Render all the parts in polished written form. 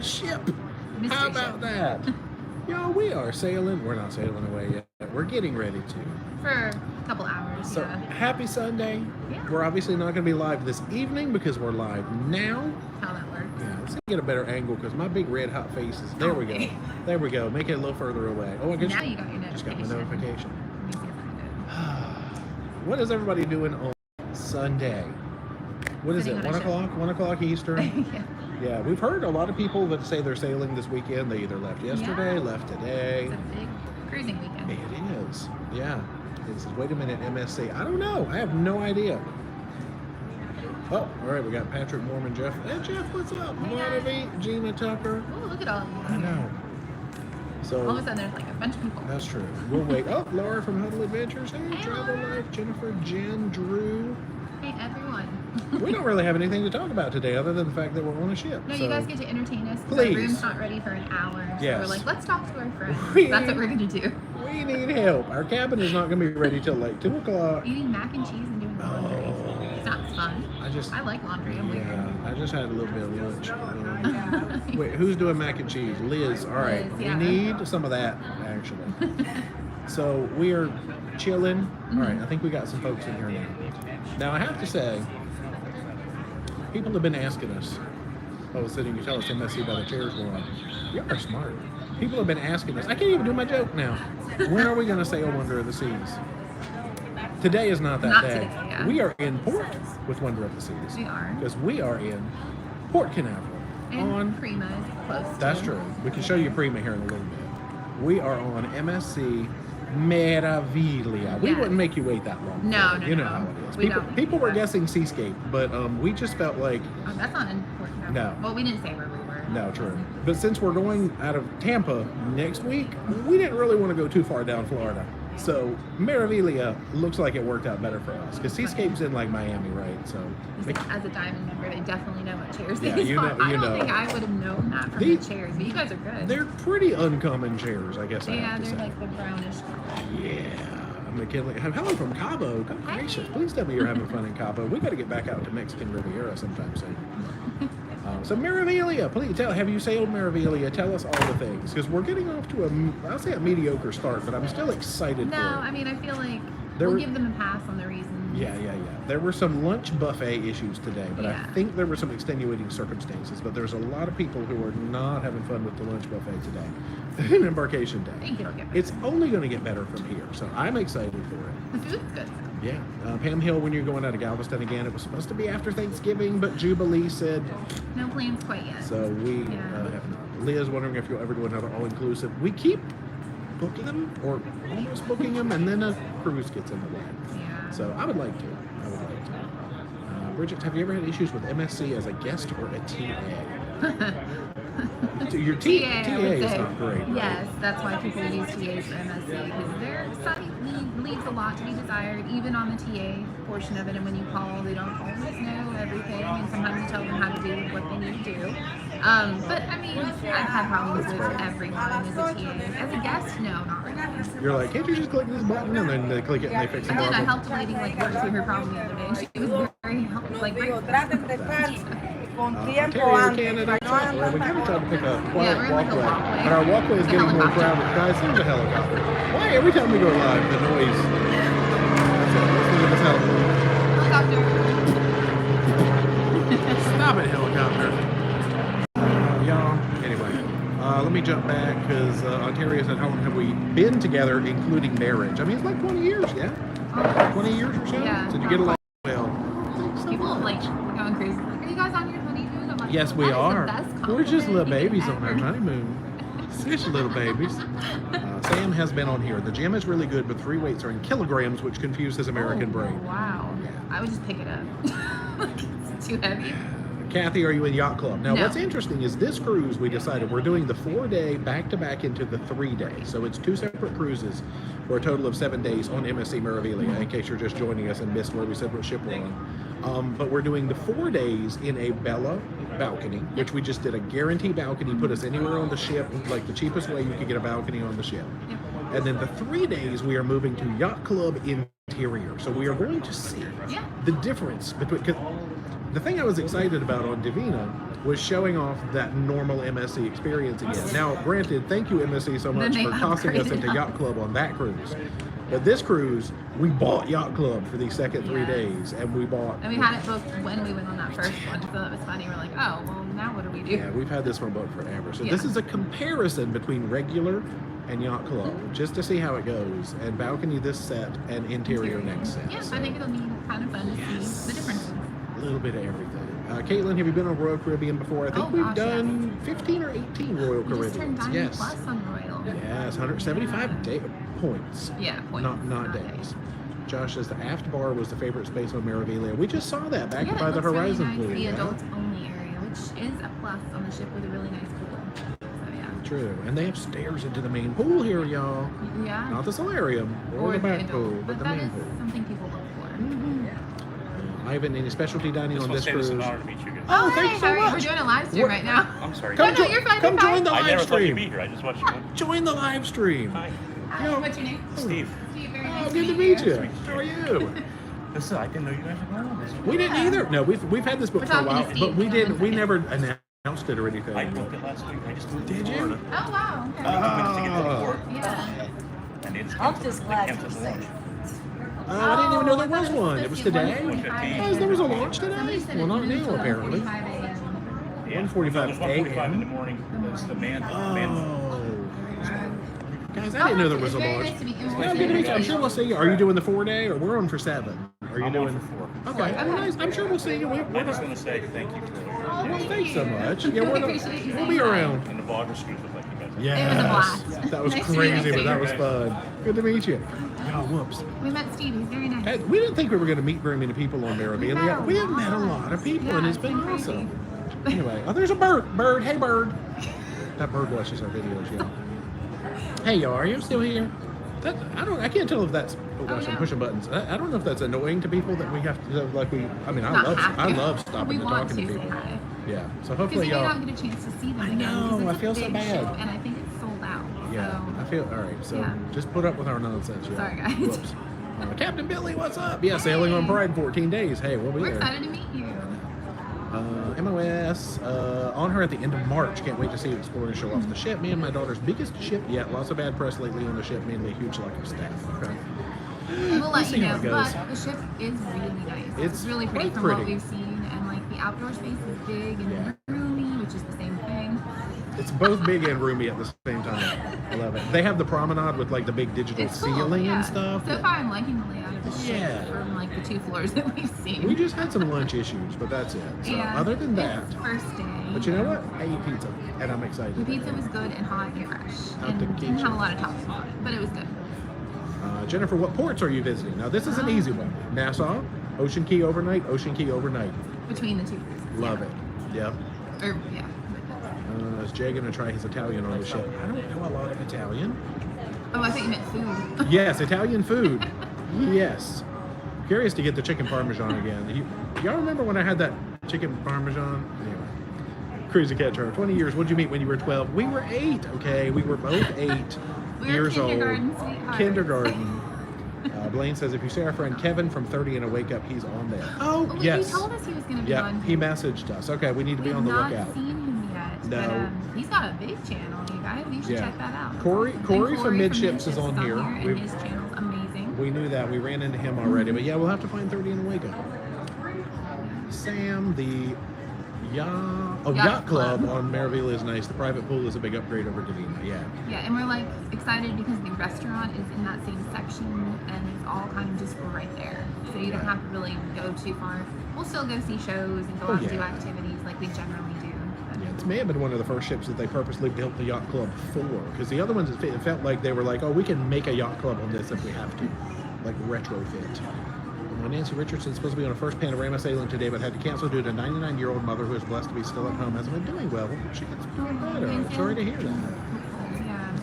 ship. Mystery How about ship. that? Y'all, we are sailing. We're not sailing away yet. We're getting ready to. For a couple hours, So, yeah. happy Sunday. Yeah. We're obviously not going to be live this evening because we're live now. How that works. Yeah, let's get a better angle because my big red hot face is. There we go. Okay. There we go. Make it a little further away. Oh, I guess Now you got your just got my notification. notification. Let me see if I What is everybody doing on Sunday? What is Sitting it? on a 1 ship. o'clock? 1 o'clock Eastern? can. Yeah. Yeah, we've heard a lot of people that say they're sailing this weekend. They either left yesterday, Yeah. left today. It's a big cruising weekend. It is. Yeah. It says, wait a minute, MSC. I don't know. I have no idea. Oh, all right. We got Patrick Mormon, Jeff. Hey, Jeff, what's up? Hey, Motivate, Gina Tucker. Oh, look at all of you. I know. So All of a sudden, there's like a bunch of people. that's true. We'll wait. Oh, Laura from Huddle Adventures. Hey, Hey, Travel Laura. Life, Jennifer, Jen, Drew. Hey, everyone. We don't really have anything to talk about today other than the fact that we're on a ship. No, so you guys get to entertain us. 'Cause Please. Our room's not ready for an hour. So Yes. we're like, let's talk to our friends. We- That's what we're going to do. we need help. Our cabin is not going to be ready till like 2 o'clock. Eating mac and cheese and doing laundry. Oh. Sounds fun. I I like laundry. I'm weird. Yeah, I just had a little bit of lunch. Wait, who's doing mac and cheese? Liz. All right, Liz, yeah. we need some of that actually. So we are chilling. All right, I think we got some folks in here now. Now I have to say, people have been asking us. Oh, sitting, you tell us MSC by the chairs we're on. You are smart. People have been asking us. I can't even do my joke now. When are we going to sail Wonder of the Seas? Today is not that Not day. today, yeah. We are in port with Wonder of the Seas. We are. Because we are in Port Canaveral. And on Prima is close. That's to. true. We can show you Prima here in a little bit. We are on MSC Meraviglia. We Yes. wouldn't make you wait that long. No, for it. no, You know no. how it is. We People, don't. people were guessing Seascape, but we just felt like, Oh, that's not important. No. Well, we didn't say where we were. no, true. But since we're going out of Tampa next week, we didn't really want to go too far down Florida. So Meraviglia looks like it worked out better for us because Seascape's in like Miami, right? So As a diamond member, they definitely know what chairs Yeah, these you are. know- I you don't know. think I would have known that from The- the chairs, but you guys are good. they're pretty uncommon chairs, I guess I Yeah, have to they're say. like the brownish color. Yeah, McKinley. Hello from Cabo. Good gracious. Please tell me you're having fun in Cabo. We got to get back out to Mexican Riviera sometime soon. So Meraviglia, please tell. Have you sailed Meraviglia? Tell us all the things because we're getting off to I'll say a mediocre start, but I'm still excited No, for it. I mean, I feel like There we'll were- give them a pass on the reasons. Yeah. There were some lunch buffet issues today, but I Yeah. think there were some extenuating circumstances. But there's a lot of people who are not having fun with the lunch buffet today. In Embarkation I Day. think it'll get better. It's only going to get better from here, so I'm excited for it. The food's good. Yeah, Pam Hill, when you're going out of Galveston again, it was supposed to be after Thanksgiving, but Jubilee said, No plans quite yet. so we Yeah. have not. Liz wondering if you'll ever do another all-inclusive. We keep booking them, or almost booking them, and then a cruise gets in the way. Yeah. So I would like to. Bridget, have you ever had issues with MSC as a guest or a TA? Your TA would is say. not great. right? Yes, that's why people use TAs for MSC because their site leaves a lot to be desired, even on the TA portion of it. And when you call, they don't always know everything, and sometimes you tell them how to do what they need to do. But I mean, I've had problems with everyone as a TA. As a guest, no, not really. You're like, can't you just click this button and then they click it and they fix the I did. I problem? helped a lady like work through her problem the other day. And she was very helpful. Like, Digo, traten de estar con tiempo Ontario, antes, Canada. para no Well, we kind of tried to pick a quiet we're in like a walkway, walkway. but our walkway is A getting more helicopter. crowded. Guys, there's a helicopter. Why every time we go live, the noise? That's it. Let's look at this helicopter. helicopter. Stop it, helicopter. Y'all. Anyway, let me jump back because Ontario said, how long have we been together, including marriage? I mean, it's like 20 years, yeah? 20 years or so? Yeah. So you get a lot. Well, People like going crazy. Like, are you guys on your honeymoon? I'm like, yes, we that is the are. best We're just little compliment you babies could on our ever- honeymoon. Such little babies. Sam has been on here. The gym is really good, but 3 weights are in kilograms, which confused his American brain. Wow. Yeah. I would just pick it up. It's too heavy. Kathy, are you in Yacht Club? Now, No. what's interesting is this cruise, we decided we're doing the 4-day back-to-back into the 3-day. So it's 2 separate cruises for a total of 7 days on MSC Meraviglia, in case you're just joining us and missed where we said what ship we're on. But we're doing the 4 days in a Bella balcony, which we just did a guarantee balcony, put us anywhere on the ship, like the cheapest way you could get a balcony on the ship. Yep. And then the 3 days we are moving to Yacht Club Interior. So we are going to see Yeah. the difference between, 'cause the thing I was excited about on Divina was showing off that normal MSC experience again. Now, granted, thank you MSC so much Then for they tossing us upgraded into us. Yacht Club on that cruise. But this cruise, we bought Yacht Club for these second 3 Yeah. days, and we bought. And we had it booked when we went on that first one, so it was funny. We're like, oh, well, now what do we do? Yeah, we've had this one booked forever. So Yeah. this is a comparison between regular and Yacht Club, just to see how it goes. And balcony this set and interior next set. Yes, So I think it'll be kind of fun to Yes. see the differences. a little bit of everything. Caitlin, have you been on Royal Caribbean before? I think Oh, we've gosh, done 15 or 18 Royal We just turned Caribbeans. Diamond Yes. Plus on Royal. Yes, 175 points. Yeah, points. Not days. Josh says the aft bar was the favorite space on Meraviglia. We just saw that back Yeah, by it the looks really Horizon nice. pool. The yeah? adults only area, which is a plus on the ship with a really nice pool. So yeah. True. And they have stairs into the main pool here, y'all. Yeah. Not the solarium or the back pool, but the that main is pool. something people look for. Ivan, any specialty dining on this It's cruise? an honor to meet you guys. Oh, Hi, thank you so how are you? much. We're doing a live stream What- right now. I'm sorry. Come, No, you're fine, come you're join fine. the I live never thought you'd be stream. here. I just watched you. Join the live stream. Hi, Hi, Yo. what's your name? Steve. Steve, very Oh, nice good to meet you. How are you? Listen, I didn't know you guys were going on this. We didn't either. No, we've had this book We're for a talking to while, Steve. but we Hold on didn't. one We second. never announced it or anything. I booked it last week. I just moved Did to you? Florida. Oh, wow. Okay. 2 minutes to get to the Oh. port. Yeah. And it's I'm just glad canceled you're the launch. I didn't even know there was one. It was today. 1:15. Oh, there was a launch today? Somebody said Well, it not moved now, to apparently. 1:45 a.m. Yeah. 1:45 No, there's 1:45 in the a.m. morning. That's the man. Oh. Guys, I didn't know there was a It's very launch. nice to meet you. Yeah, good to meet you. I'm sure we'll see you. Are you doing the 4-day or we're on for 7? Are you I'm doing on for 4. Okay, oh, nice. I'm sure we'll see you. I just want to say thank you for Well, thanks so much. Yeah, Really appreciate you we'll saying be hi. around. and the vlogger scoops look like you guys. Yes. It was a blast. That was Nice to meet crazy, you. but that was fun. Good to meet you. Oh, whoops. We met Steve. He's very nice. Hey, we didn't think we were going to meet very many people on Meraviglia. We have met a lot of people, and it's been crazy. awesome. Anyway, oh, there's a bird. Bird, hey, bird. That bird watches our videos, y'all. Hey, y'all, are you still here? I can't tell if that's I'm yeah. pushing buttons. I don't know if that's annoying to people that we have to like we. I mean, Not have I to. love stopping We and want talking to to say people. hi. Yeah. So Because hopefully you may y'all. not get a chance to see them I again. know, because I it's feel a so big bad. ship, and I think it's sold out. Yeah, So. I feel all right. So Yeah. just put up with our nonsense. Y'all. Sorry, guys. Whoops. Captain Billy, what's up? Yeah, sailing on Pride 14 days. Hey, we'll be We're there. excited to meet you. MOS on her at the end of March. Can't wait to see you explore and show off the ship. Me and my daughter's biggest ship yet. Lots of bad press lately on the ship, mainly huge lack of staff. Okay. We'll let see you how know, it goes. but the ship is really nice. It's really pretty quite from pretty. what we've seen, and like the outdoor space is big and Yeah. roomy, which is the same thing. It's both big and roomy at the same time. I love it. They have the promenade with like the big digital It's cool, ceiling yeah. and stuff. So far, I'm liking the layout of the ship Yeah. from like the 2 floors that we've seen. We just had some lunch issues, but that's it. So yeah. other than that, It's first day. but you know what? I ate pizza, and I'm excited. The pizza was good and hot and fresh, Out the and didn't have kitchen. a lot of toppings on it, but it was good. Jennifer, what ports are you visiting? Now, this is an easy one. Nassau, Ocean Key overnight, Ocean Key overnight. Between the 2 cruises. Love yeah. it. Yep. Or yeah. Is Jay going to try his Italian on the ship? I don't know a lot of Italian. Oh, I thought you meant food. Yes, Italian food. Yes. Curious to get the chicken parmesan again. Y'all remember when I had that chicken parmesan? Anyway. Cruise to Catch Her. 20 years. What'd you meet when you were 12? We were 8, okay? We were both 8 We were years old. kindergarten sweethearts. Kindergarten. Blaine says, if you say our friend Kevin from 30 and a Wake Up, he's on there. Oh, Well, yes. He told us he was going to be Yeah, on. he messaged us. Okay, we need to be We've on the not lookout. seen him yet. No. But he's got a big channel, you guys. You should Yeah. check that out. Corey And from Midships is on here. and We've- his channel's amazing. We knew that. We ran into him already. But yeah, we'll have to find 30 in the Wake Up. Sam, the Yacht Club on Meraviglia is nice. The private pool is a big upgrade over Divina. Yeah. Yeah, and we're like excited because the restaurant is in that same section and it's all kind of just right there. So you don't have to really go too far. We'll still go see shows and go Oh, out and do yeah. activities like we generally do. But Yeah, it may have been one of the first ships that they purposely built the Yacht Club for. Because the other ones, it felt like they were like, oh, we can make a Yacht Club on this if we have to. Like retrofit. Nancy Richardson's supposed to be on her first panorama sailing today, but had to cancel due to a 99-year-old mother who is blessed to be still at home. Hasn't been doing well. She gets better. Sorry to hear that. Yeah.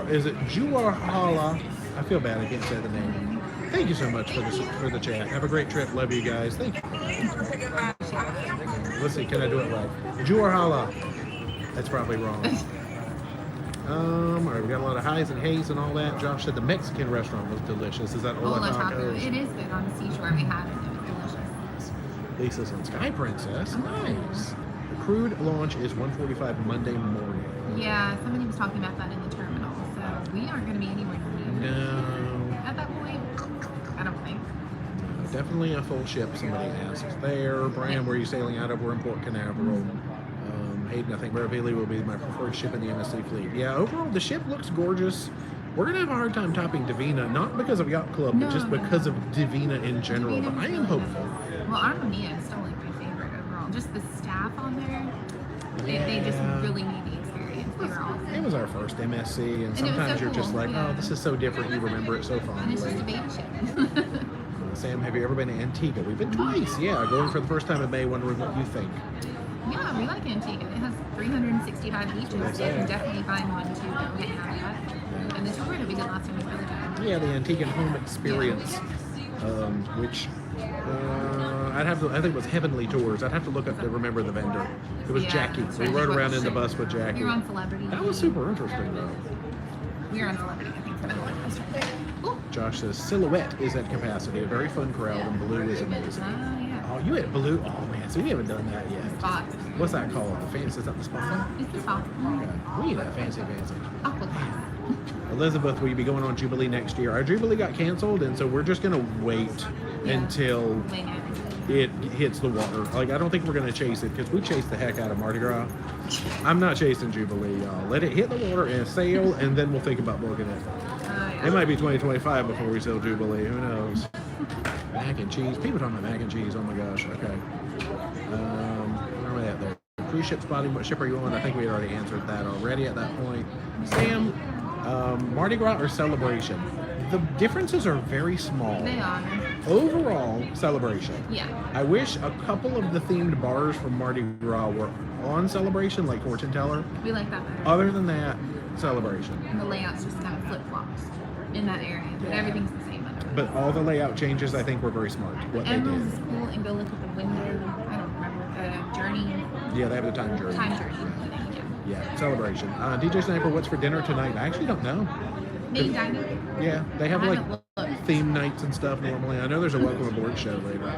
Is it Juarhala? I feel bad. I can't say the name. Thank you so much for the chat. Have a great trip. Love you guys. Thank you. Let's see. Can I do it right? Juarhala. That's probably wrong. All right, we got a lot of highs and hays and all that. Josh said the Mexican restaurant was delicious. Is that Ola Ola Taco. Tacos? It is good on the seashore. We had it. It was delicious. Lisa's on Sky Princess. Nice. The crewed launch is 1:45 Monday morning. Yeah, somebody was talking about that in the terminal, so we aren't going to be anywhere near No. at that point. I don't think. Definitely a full ship, somebody asks. There. Bram, where are you sailing out of? We're in Port Canaveral. Hayden, I think Meraviglia will be my preferred ship in the MSC fleet. Yeah, overall, the ship looks gorgeous. We're going to have a hard time topping Divina, not because of Yacht Club, but just because of Divina in general. But I am hopeful. Well, Armonia is still like my favorite overall. Just the staff on there, they just really need the experience. They were awesome. It was our first MSC, and it was sometimes so you're just cool, like, yeah. oh, this is so different. You remember it so And it's just a fondly. baby ship. Sam, have you ever been to Antigua? We've been twice. Yeah, going for the first time in May, wondering what you think. Yeah, we like Antigua. It has 365 beaches. You can definitely find one to go hang out at. And the tour that we did last time was really good. Yeah, the Antiguan home experience, which I think it was Heavenly Tours. I'd have to look up to remember the vendor. It was Yeah, Jackie. that's We right. rode around in the bus with Jackie. We were on Celebrity. That was super interesting, though. We were on Celebrity, I think, for the last one. Ooh. Josh says Silhouette is at capacity. A very fun crowd, and Blue is amazing. Yeah. Oh, you at Blue? Oh man, so we haven't done that yet. Spot. What's that called? Fancy? Is that the spot? It's the spot. Okay. We need that fancy. Aqua. Elizabeth, will you be going on Jubilee next year? Our Jubilee got canceled, and so we're just gonna wait until Wing it it. hits the water. Like, I don't think we're gonna chase it because we chased the heck out of Mardi Gras. I'm not chasing Jubilee, y'all. Let it hit the water and sail, and then we'll think about booking it. It might be 2025 before we sell Jubilee. Who knows? Mac and cheese. People talking about mac and cheese. Oh my gosh. Okay. Where are we at there? Cruise ship spotting. What ship are you on? I think we already answered that already at that point. Sam, Mardi Gras or Celebration? The differences are very small. They are. Overall, Celebration. Yeah. I wish a couple of the themed bars from Mardi Gras were on Celebration, like Fortune Teller. We like that better. Other than that, Celebration. And the layout's just kind of flip-flops in that area, but everything's the same. But all the layout changes, I think, were very smart. What they Emeralds did. is cool, and go look at the window. I don't remember. Journey. Yeah, they have the time journey. Time journey. Yeah. Yeah, Celebration. DJ Sniper, what's for dinner tonight? I actually don't know. Main dining. Yeah, they have I like haven't looked. theme nights and stuff normally. I know there's a welcome aboard show later.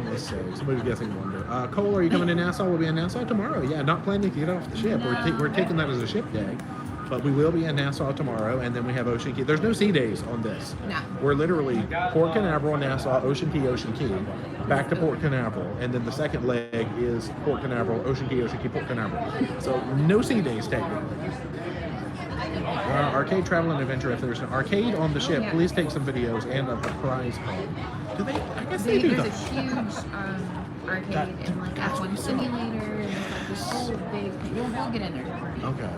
Let's see. Somebody's guessing Wonder. Cole, are you coming to Nassau? We'll be in Nassau tomorrow. Yeah, not planning to get off the ship. No. We're taking that as a ship day. But we will be in Nassau tomorrow, and then we have Ocean Key. There's no sea days on this. No. We're literally Port Canaveral, Nassau, Ocean Key, back to Port Canaveral, and then the second leg is Port Canaveral, Ocean Key, Port Canaveral. So no sea days technically. Arcade Travel and Adventure. If there's an arcade on the ship, yeah. please take some videos and a prize call. Do they? I guess they do There's that. a huge arcade and like F1 simulator and it's like this whole big thing. We'll get in there. Don't worry. Okay.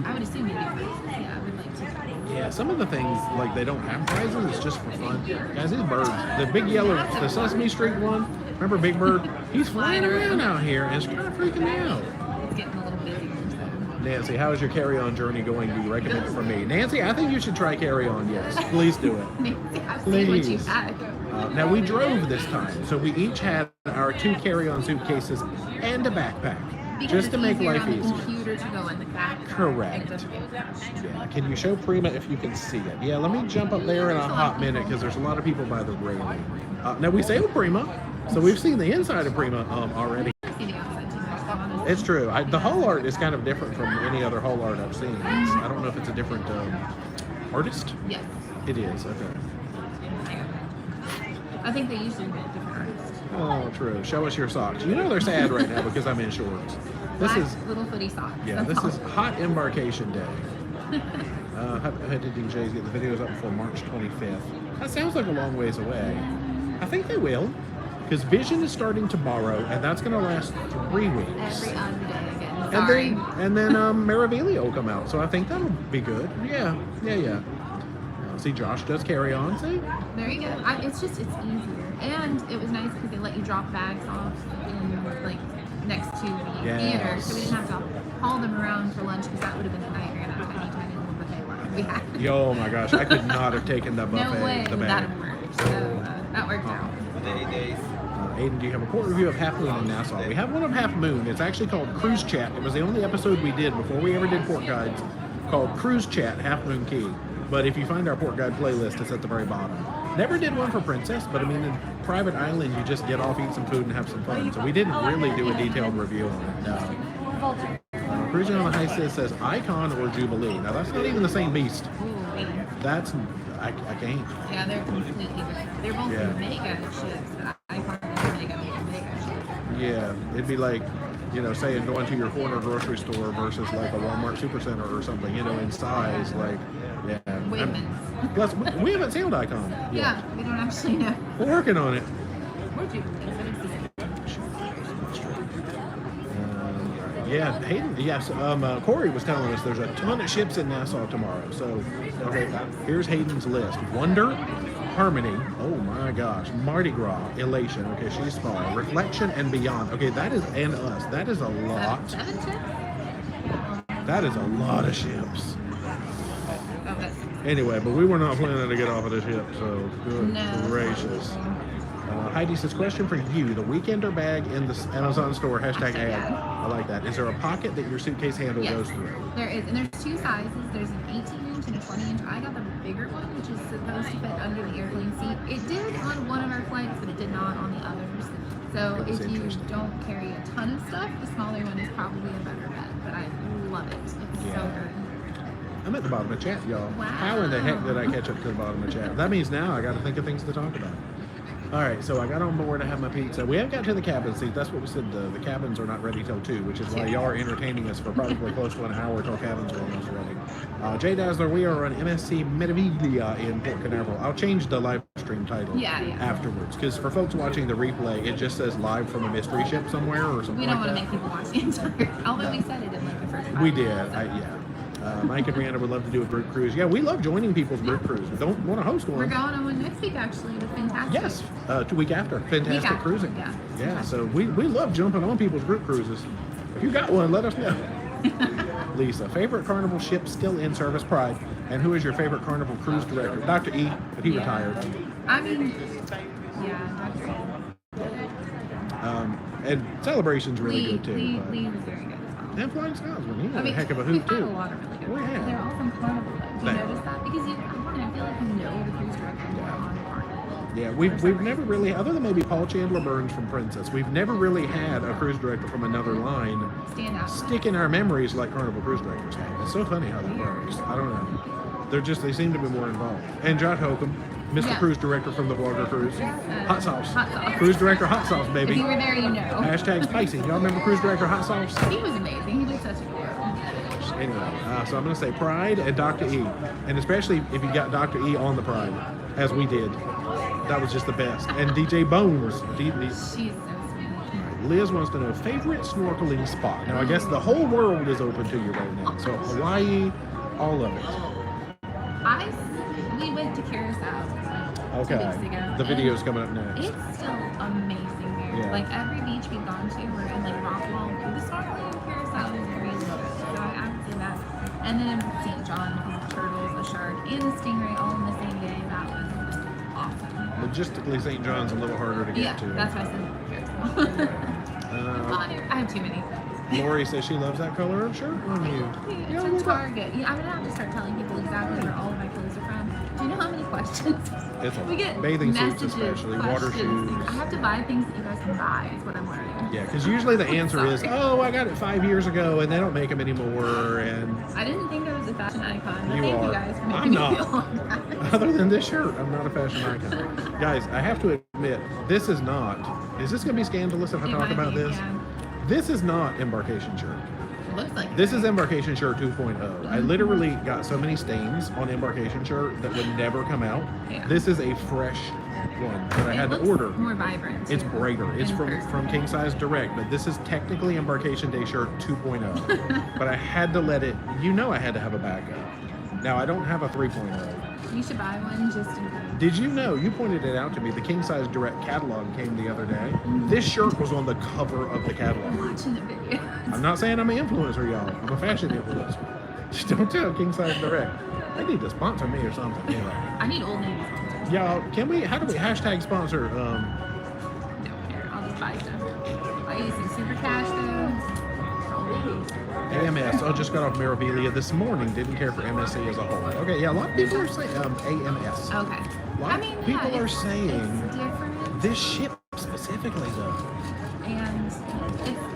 I would assume they do prizes. Yeah, I would like to. Yeah, some of the things, like, they don't have prizes, it's just for fun. Guys, these birds, the big yellow, the Sesame Street one, remember Big Bird? He's flying around out here, and it's kind of freaking me out. It's getting a little busier. So. Nancy, how is your carry-on journey going? Do you recommend it for me? Nancy, I think you should try carry-on, yes. Please do it. I've seen what you Please. had. Now, we drove this time, so we each had our 2 carry-on suitcases and a backpack, Because just to it's make easier life on the easier. computer to go in the back. Correct. It doesn't get crashed. Yeah. Can you show Prima if you can see it? Yeah, let me jump up there in a hot minute because there's a lot of people by the railing. Now, we sailed Prima, so we've seen the inside of Prima already. I see the outside too. That's honest. It's true. The hull art is kind of different from any other hull art I've seen. I don't know if it's a different artist. Yes. It is. Okay. I think they usually get different artists. Oh, true. Show us your socks. You know they're sad right now because I'm in shorts. This Black is little footy socks. yeah. That's This all. is hot embarkation day. How did DJs get the videos up before March 25th? That sounds like a long ways away. I think they will, because Vision is starting tomorrow, and that's going to last 3 weeks. Every other day again. And Sorry. then Meraviglia will come out, so I think that'll be good. Yeah. See, Josh does carry on. See, There you go. It's easier. And it was nice because they let you drop bags off in, like, next to the theater. So we didn't have to haul them around for lunch because that would have been a nightmare in that tiny little buffet line we had. oh my gosh, I could not have taken that buffet. No way the would bag. that have worked. So that worked out. Aiden, do you have a port review of Half Moon in Nassau? We have one of Half Moon. It's actually called Cruise Chat. It was the only episode we did before we ever did port guides, called Cruise Chat Half Moon Key. But if you find our port guide playlist, it's at the very bottom. Never did one for Princess, but I mean, in Private Island, you just get off, eat some food, and have some fun. So we didn't really do a detailed review on it. No. Cruising on the High Seas says Icon or Jubilee. Now that's not even the same beast. Ooh, That's I can't. yeah, they're completely different. They're both Yeah. mega ships, but Icon is mega ship. Yeah, it'd be like, saying going to your corner grocery store versus like a Walmart Supercenter or something. In size, like, yeah. Way immense. Plus, we haven't sailed Icon. yet. Yeah, we don't actually know. We're working on it. Or Jubilee, but it's the same. Yeah, Hayden. Yes, Corey was telling us there's a ton of ships in Nassau tomorrow. So, okay, here's Hayden's list: Wonder, Harmony. Oh my gosh, Mardi Gras, Elation. Okay, she's small. Reflection and Beyond. Okay, that is and us. That is a lot. Seven ships? That is a lot of ships. Oh, that's Anyway, but we were not planning to get off of the ship. So good no. gracious. Heidi says, question for you. The Weekender bag in the Amazon store, hashtag ad. I like that. Is there a pocket that your suitcase handle Yes, goes through? there is, and there's two sizes. There's an 18-inch and a 20-inch. I got the bigger one, which is supposed to fit under the airplane seat. It did on one of our flights, but it did not on the others. So That's if you interesting. don't carry a ton of stuff, the smaller one is probably a better bet. But I love it. It's so good. I'm at the bottom of chat, y'all. Wow. How in the heck did I catch up to the bottom of chat? That means now I got to think of things to talk about. All right, so I got on board. I have my pizza. We haven't got to the cabin seat. That's what we said. The cabins are not ready till 2, which is why y'all are entertaining us for probably close to an hour till cabins are almost ready. Jay Dazzler, we are on MSC Meraviglia in Port Canaveral. I'll change the live stream title afterwards, because for folks watching the replay, it just says live from a mystery ship somewhere or something We don't like want to that. make people watch the entire. Although we said it in like the first. We 5 did, minutes. yeah. Mike and Brianna would love to do a group cruise. Yeah, we love joining people's group cruise. We don't want to host one. We're going on one next week actually. It's fantastic. Yes, 2 week after. Fantastic after, cruising. yeah. Yeah, so we love jumping on people's group cruises. If you got one, let us know. Lisa, favorite Carnival ship still in service? Pride. And who is your favorite Carnival cruise director? Dr. E, but he retired. I mean, yeah, Dr. And Celebration's really good too. Lee but- was very good as well. And Flying Scotsman, he was I mean, a heck of a we've hoot had too. a lot of really good We ones. have. They're all from Carnival though. Do you They- notice that? Because I feel like you know the cruise director more on Carnival. Yeah, we've never really, other than maybe Paul Chandler Burns from Princess, we've never really had a cruise director from another line Stand out. stick in our memories like Carnival cruise directors have. It's so funny how that works. I don't know. They seem to be more involved. And John Holcomb, Mr. Yeah. Cruise Director from the Vlogger Cruise. Hot Sauce. Hot Sauce. Cruise Director Hot Sauce, If baby. you were there, you know. Hashtag spicy. Y'all remember Cruise Director Hot Sauce? He was amazing. He did such a good job. Anyway, so I'm going to say Pride and Dr. E. And especially if you got Dr. E on the Pride, as we did. That was just the best. And DJ Bones. She's so sweet. Liz wants to know, favorite snorkeling spot? Now, I guess the whole world is open to you right now. So Hawaii, all of it. We went to Curacao 2 Okay. weeks ago. The and video's coming up next. It's still amazing there. Yeah. Like every beach we've gone to, we're in like Rockwell. The snorkeling in Curacao is really good. So I would say that. And then in St. John, the turtles, the shark, and the stingray all in the same day. That was awesome. Logistically, St. John's a little harder to get Yeah, to. that's why I said Curacao. I have too many. Lori says she loves that color of shirt on you. It's Yeah, from well, Target. Yeah, I'm gonna have to start telling people exactly where all of my clothes are from. Do you know how many questions? It's a We get bathing suits messages, especially, water questions. shoes. I have to buy things that you guys can buy. Is what I'm learning. Yeah, because usually the answer is, Sorry. oh, I got it 5 years ago and they don't make them anymore. And I didn't think I was a fashion icon. But You thank are. you guys for I'm making me not. feel like that. other than this shirt, I'm not a fashion icon. Guys, I have to admit, this is not. Is this going to be scandalous if I It talk might about be, this? yeah. This is not Embarkation shirt. It looks like This it. is Embarkation shirt 2.0. I literally got so many stains on Embarkation shirt that would never come out. Yeah. This is a fresh one that I It had to looks order. more vibrant. It's too, brighter. It's in from person. King Size Direct, but this is technically Embarkation Day shirt 2.0. But I had to let it, I had to have a backup. Now I don't have a 3.0. You should buy one just in case. Did you know, you pointed it out to me, the King Size Direct catalog came the other day. This shirt was on the cover of the I'm catalog. watching the video. I'm not saying I'm an influencer, y'all. I'm a fashion influencer. Just don't tell King Size Direct. They need to sponsor me or something. Anyway. I need Old Navy sometimes. Y'all, how do we hashtag sponsor? Don't care. I'll just buy stuff. I use some super cash though. Old Navy. AMS. I just got off Meraviglia this morning. Didn't care for MSC as a whole. Okay, yeah, a lot of people are saying AMS. Okay. A lot I mean, of people are it's saying different. this ship specifically, though. And it's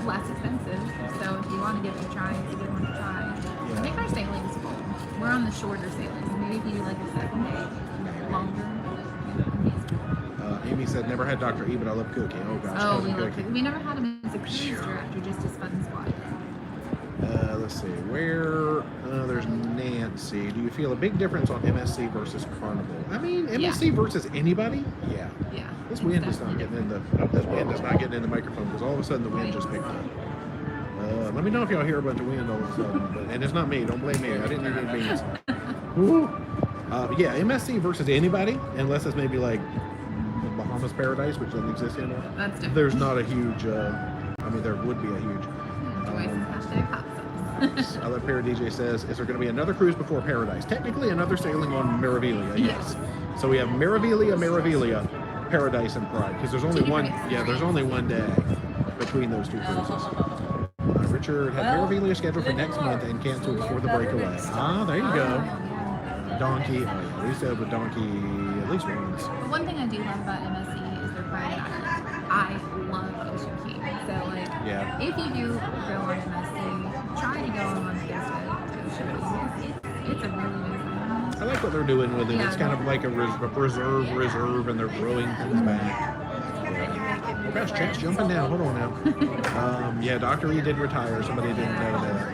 less expensive. So if you want to give it a try, it's a good one to try. Yeah. I think our sailing's full. We're on the shorter sailings. Maybe if you do like a second day, longer. Amy said, never had Dr. E, but I love cooking. Oh, gosh. Oh, cousin we love Cookie. cooking. We never had him as a cruise director, just as fun squad. Let's see. Where? There's Nancy. Do you feel a big difference on MSC versus Carnival? I mean, MSC versus anybody? Yeah. Yeah. This wind is not getting in the. This wind is not getting in the microphone because all of a sudden the wind just picked up. Let me know if y'all hear a bunch of wind all of a sudden. But, and it's not me. Don't blame me. I didn't need any beans. Woo. Yeah, MSC versus anybody, unless it's maybe like the Bahamas Paradise, which doesn't exist anymore. That's different. There's not a huge. I mean, there would be a huge. Joyce's hashtag hot sauce. I love ParoDeeJay says, is there going to be another cruise before Paradise? Technically, another sailing on Meraviglia, yes. So we have Meraviglia, Paradise, and Pride, because there's only one. Yeah, there's only one day between those two cruises. Richard had Meraviglia scheduled for next month and canceled before the breakaway. Ah, there you go. Donkey. Oh yeah, we said with Donkey at least once. But one thing I do love about MSC is their private island. I love Ocean King. So like, Yeah. if you do go on MSC, try to go on Ocean King. It's a really nice island. I like what they're doing with it. Yeah. It's kind of like a reserve, and they're growing things back. Oh gosh, chat's jumping now. Hold on now. Yeah, Dr. E did retire. Somebody didn't know that.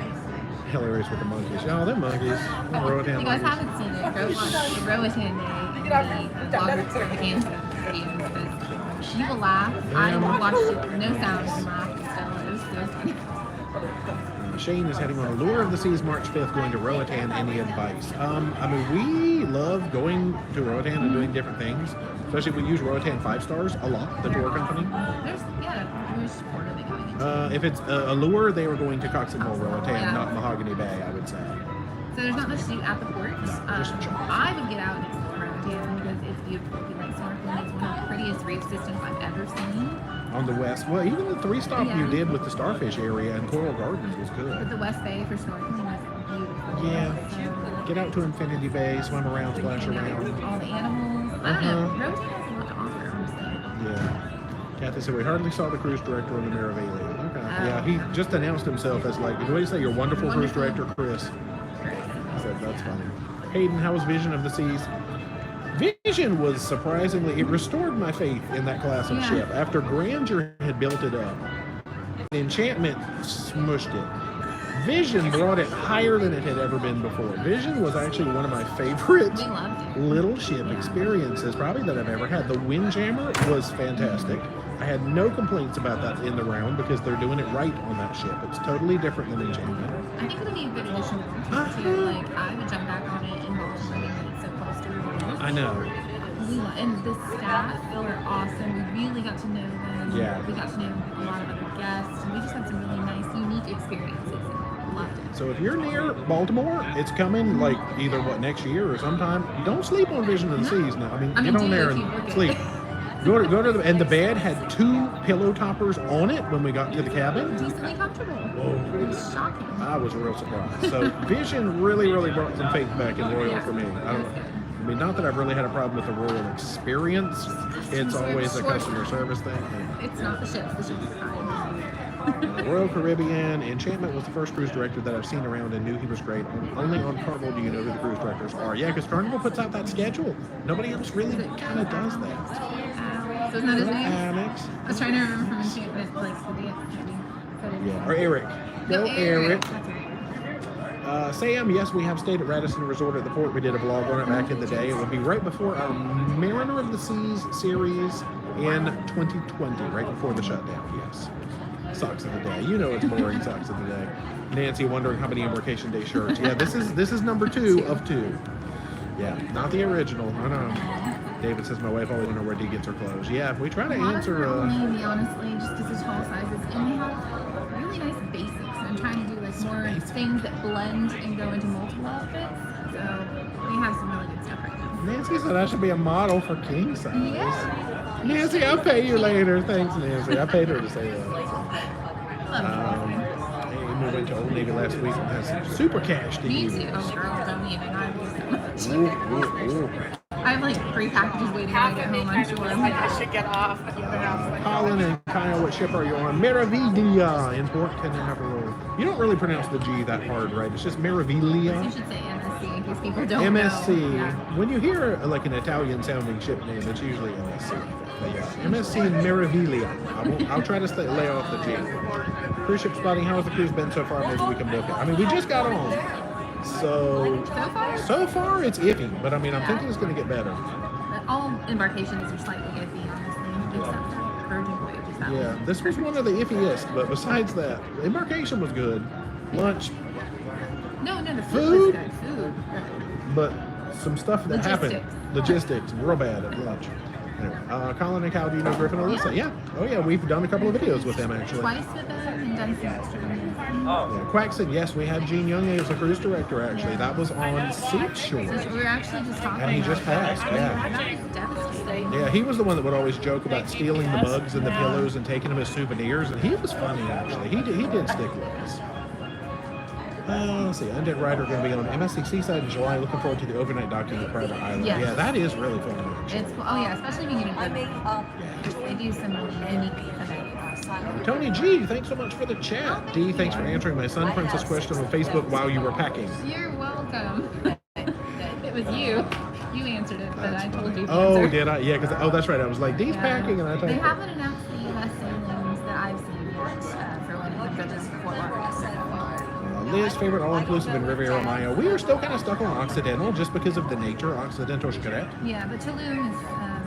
Hilarious with the monkeys. Oh, them monkeys. Roatan You guys monkeys. haven't seen it. Go watch the Roatan Day, the blogger extravaganza videos, because you will laugh. I watched it, no sound, and laughed still. It was so funny. Shane is heading on a Lure of the Seas March 5th, going to Roatan. Any advice? I mean, we love going to Roatan and doing different things. Especially we use Roatan 5 stars a lot, the tour company. Which port are they going into? If it's a Lure, they are going to Cox and Mull Roatan, not Mahogany Bay, I would say. So there's not much to do at the port. just chunks. I would get out and explore Roatan because it's beautiful. If you like snorkeling, it's one of the prettiest reef systems I've ever seen. On the west, well, even the 3-stop Yeah. you did with the Starfish area and Coral Gardens was But good. the West Bay for snorkeling is beautiful. Yeah. So, Get out to Infinity Bay, swim around, splash around. all the animals. I don't know. Roatan has a lot to offer, honestly. Yeah. Kathy said, we hardly saw the cruise director on the Meraviglia. Okay. Yeah, he just announced himself as like, what do you say, your wonderful cruise director, Chris. I said, that's funny. Hayden, how was Vision of the Seas? Vision was surprisingly, it restored my faith in that class of ship. After Grandeur had built it up, Enchantment smushed it. Vision brought it higher than it had ever been before. Vision was actually one of my favorite We loved it. little ship experiences probably that I've ever had. The Windjammer was fantastic. I had no complaints about that in the round because they're doing it right on that ship. It's totally different than Enchantment. I think it would be a good addition to the team too. Like I would jump back on it in Baltimore and it's so close to Release. I know. And the staff were awesome. We really got to know them. Yeah. We got to know a lot of other guests. And we just had some really nice, unique experiences. Loved it. So if you're near Baltimore, it's coming like either next year or sometime. Don't sleep on Vision of the Seas now. I mean, get on do there if you and book it. sleep. Go to the, and the bed had 2 pillow toppers on it when we got to the cabin. Decently comfortable. Whoa. It's shocking. I was real surprised. So Vision really brought some faith back in Royal for me. I mean, not that I've really had a problem with the Royal experience. It's always a customer service thing. It's not the ships. The ships are fine. Royal Caribbean, Enchantment was the first cruise director that I've seen around and knew he was great. Only on Carnival do you know who the cruise directors are. Yeah, because Carnival puts out that schedule. Nobody else really kind of does that. So it's not his name? Alex. I was trying to remember from Enchantment, like the dance. Yeah, or Eric. No, Eric. That's right. Sam, yes, we have stayed at Radisson Resort at the port. We did a vlog on it back in the day. It will be right before our Mariner of the Seas series in 2020, right before the shutdown, yes. Socks of the day. You know it's boring socks of the day. Nancy wondering how many Embarkation Day shirts. Yeah, this is number 2 of 2. Yeah, not the original. I know. David says my wife always wonders where D gets her clothes. Yeah, we try to answer. Maybe honestly, just because of tall sizes, and they have really nice basics. I'm trying to do like more things that blend and go into multiple outfits. So they have some really good stuff right now. Nancy said I should be a model for king size. Yeah. Nancy, I'll pay you later. Thanks, Nancy. I paid her to say that. Amy went to Old Navy last week and has some super cash to Me use. too. Oh, girl, don't even. I do so much. Ooh. I have like 3 packages waiting when I get home, I'm sure. Like I should get off. But the other half's like, Colin and Kyle, what ship are you on? Meraviglia in Port Canaveral. You don't really pronounce the G that hard, right? It's just You Meraviglia. should say MSC in case people don't MSC. know. Yeah. When you hear like an Italian sounding ship name, it's usually MSC. But yeah, MSC Meraviglia. I'll try to lay off the G. Cruise ship spotting. How has the cruise been so far? Maybe we can book it. I mean, we just got on. So far it's iffy, but I mean, I'm thinking it's going to get better. But all embarkations are slightly iffy, honestly, except for Virgin Voyages. That Yeah, one. this was one of the iffiest, but besides that, Embarkation was good. Lunch, No, the food Food? was good. Food. but some stuff that happened. Logistics, real bad at lunch. Anyway, Colin and Cal, do you know Griffin and Alyssa? Yeah. Oh yeah, we've done a couple of videos with them actually. Twice with them and done some extra videos. Yeah, Quack said yes, we had Gene Young as a cruise director actually. That was on Seashore. So we were actually just talking And he just about passed, that. yeah. That was devastating. Yeah, he was the one that would always joke about stealing the mugs and the pillows and taking them as souvenirs, and he was funny actually. He did stick with us. Let's see, Undead Rider going to be on MSC Seaside in July. Looking forward to the overnight docking at Private Island. Yes. Yeah, that is really fun. Actually. It's cool. Oh yeah, especially when you get a good They do some really unique events. Tony G, thanks so much for the chat. D, thanks for answering my Sun Princess question on Facebook while you were packing. You're welcome. It was you. You answered it, but I told you the Oh, answer. did I? Yeah, because that's right. I was like, D's Yeah. packing, and I told They her. haven't announced the U.S. sailings that I've seen yet for when it comes to Fort Lauderdale. Liz, favorite all-inclusive in Riviera Maya. We are still kind of stuck on Occidental just because of the nature. Occidental is correct. Yeah, but Tulum is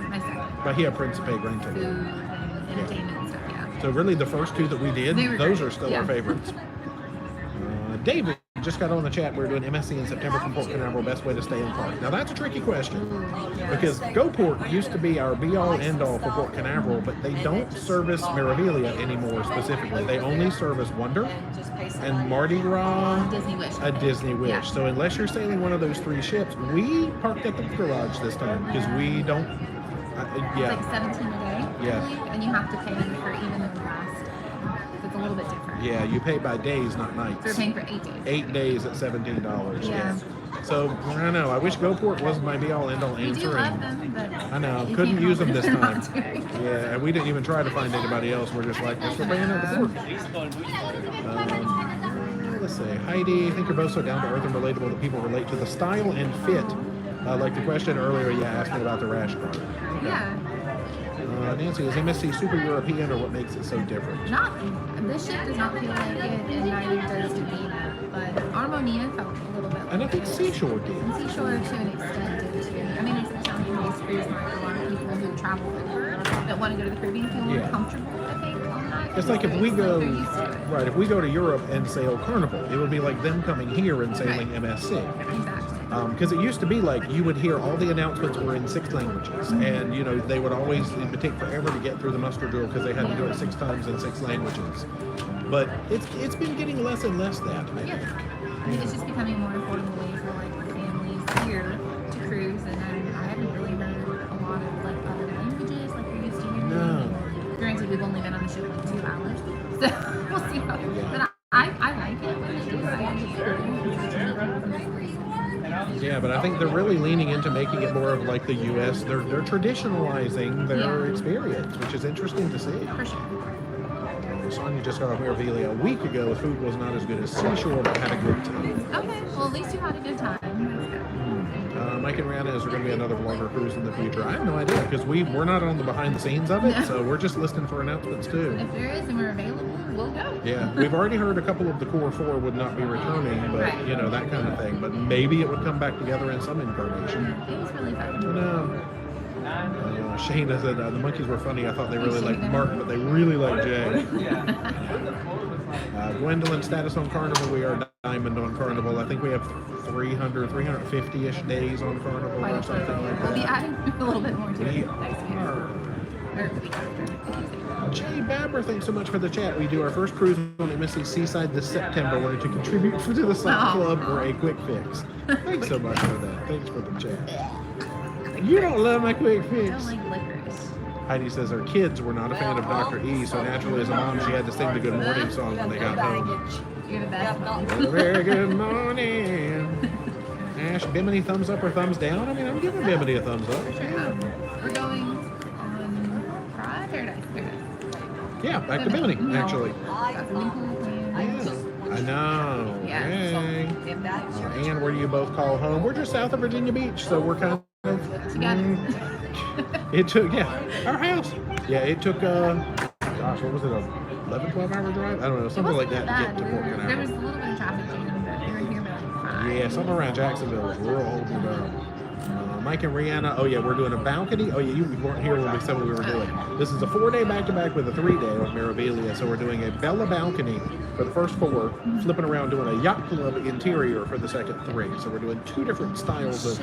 my second. Bahia Principe, Grand Food Tulum. and entertainment and stuff, yeah. So really the first two that we did, They were those great. are still Yeah. our favorites. David just got on the chat. We're doing MSC in September from Port Canaveral. Best way to stay in park. Now that's a tricky question because GoPort used to be our be-all, end-all for Port Canaveral, but they don't service Meraviglia anymore specifically. They only service Wonder and Mardi Gras, Disney Wish. a Disney Wish. Yeah. So unless you're sailing one of those 3 ships, we parked at the garage this time because we don't. It's Yeah. like 17 a day, Yeah. I believe, and you have to pay for even the last. So it's a little bit different. Yeah, you pay by days, not So we're nights. paying for 8 days. 8 days at $17. Yeah. So I don't know. I wish GoPort was my be-all, end-all We do answer. love And them, but I know, you couldn't can't use help them it this if they're time. not doing it. Yeah, and we didn't even try to find anybody else. We're just like, guess we're paying at the port. Let's see. Heidi, I think you're both so down to earth and relatable that people relate to the style and fit. Like the question earlier you asked me about the rash guard. Yeah. Nancy, is MSC super European or what makes it so different? Not this ship does not feel like it, and neither does Divina. But Harmonia felt a little bit. And I think Seashore did. And Seashore to an extent did too. I mean, it's a challenging-based cruise line for a lot of people who travel over that want to go to the Caribbean feel more Yeah. comfortable. I think on that. It's like if we It's go, they're used to it. right, if we go to Europe and sail Carnival, it would be like them coming here and sailing Right. MSC. Exactly. Because it used to be like you would hear all the announcements were in 6 languages, and you know they would always, it would take forever to get through the muster drill because they had to do it 6 times in 6 languages. But it's been getting less and less that. I Yeah. think. I mean, it's just becoming a more affordable way for like families here to cruise, and then I haven't really heard a lot of like other languages like we used to hear. No. Granted, we've only been on the ship like 2 hours, so we'll see how. But I like it when they do. I think it's cool. Yeah, but I think they're really leaning into making it more of like the U.S. They're traditionalizing their Yeah. experience, which is interesting to see. For sure. Sonia just got off Meraviglia a week ago. The food was not as good as Seashore, but had a good time. Okay, well at least you had a good time. That's good. Mike and Rihanna, is there going to be another vlogger cruise in the future? I have no idea because we're not on the behind the scenes of it, No. so we're just listening for announcements too. If there is and we're available, we'll go. Yeah, we've already heard a couple of the core 4 would not be returning, but Right. you know that kind of thing. But maybe it would come back together in some incarnation. It was really fun. No. Shayna said the monkeys were funny. I thought they really liked Mark, but they really like Jay. Gwendolyn, status on Carnival. We are diamond on Carnival. I think we have 350-ish days on Carnival Quite or a something like We'll be that. adding a little bit more to We it next week. are. Or the week after. Jay Babber, thanks so much for the chat. We do our first cruise on MSC Seaside this September. Wanted to contribute to the Sock Oh. Club or a quick fix. Thanks so much for that. Thanks for the chat. You don't love my quick I fix. don't like licorice. Heidi says her kids were not a fan of Dr. E, so naturally as a mom she had to sing the Good Morning song when they got home. You're the best mom. Very good morning. Ash, Bimini, thumbs up or thumbs down? I mean, I'm giving Bimini a thumbs up. We're going on Paradise. Yeah, back to Bimini, actually. That's a really cool plan. Yeah, I know. Yeah. Yay. And where do you both call home? We're just south of Virginia Beach, so we're kind of... Together. It took, our house. Yeah, it took, gosh, what was it, 11, 12-hour drive? I don't know, something like that to get to Fort Canaveral. There was a little bit of traffic jam, but we were here by like 5. Yeah, something around Jacksonville is real holding it up. Mike and Rihanna, oh yeah, we're doing a balcony. Oh yeah, you weren't here when we said what we were doing. This is a 4-day back-to-back with a 3-day on Meraviglia. So we're doing a Bella balcony for the first 4, flipping around doing a yacht club interior for the second 3. So we're doing 2 different styles of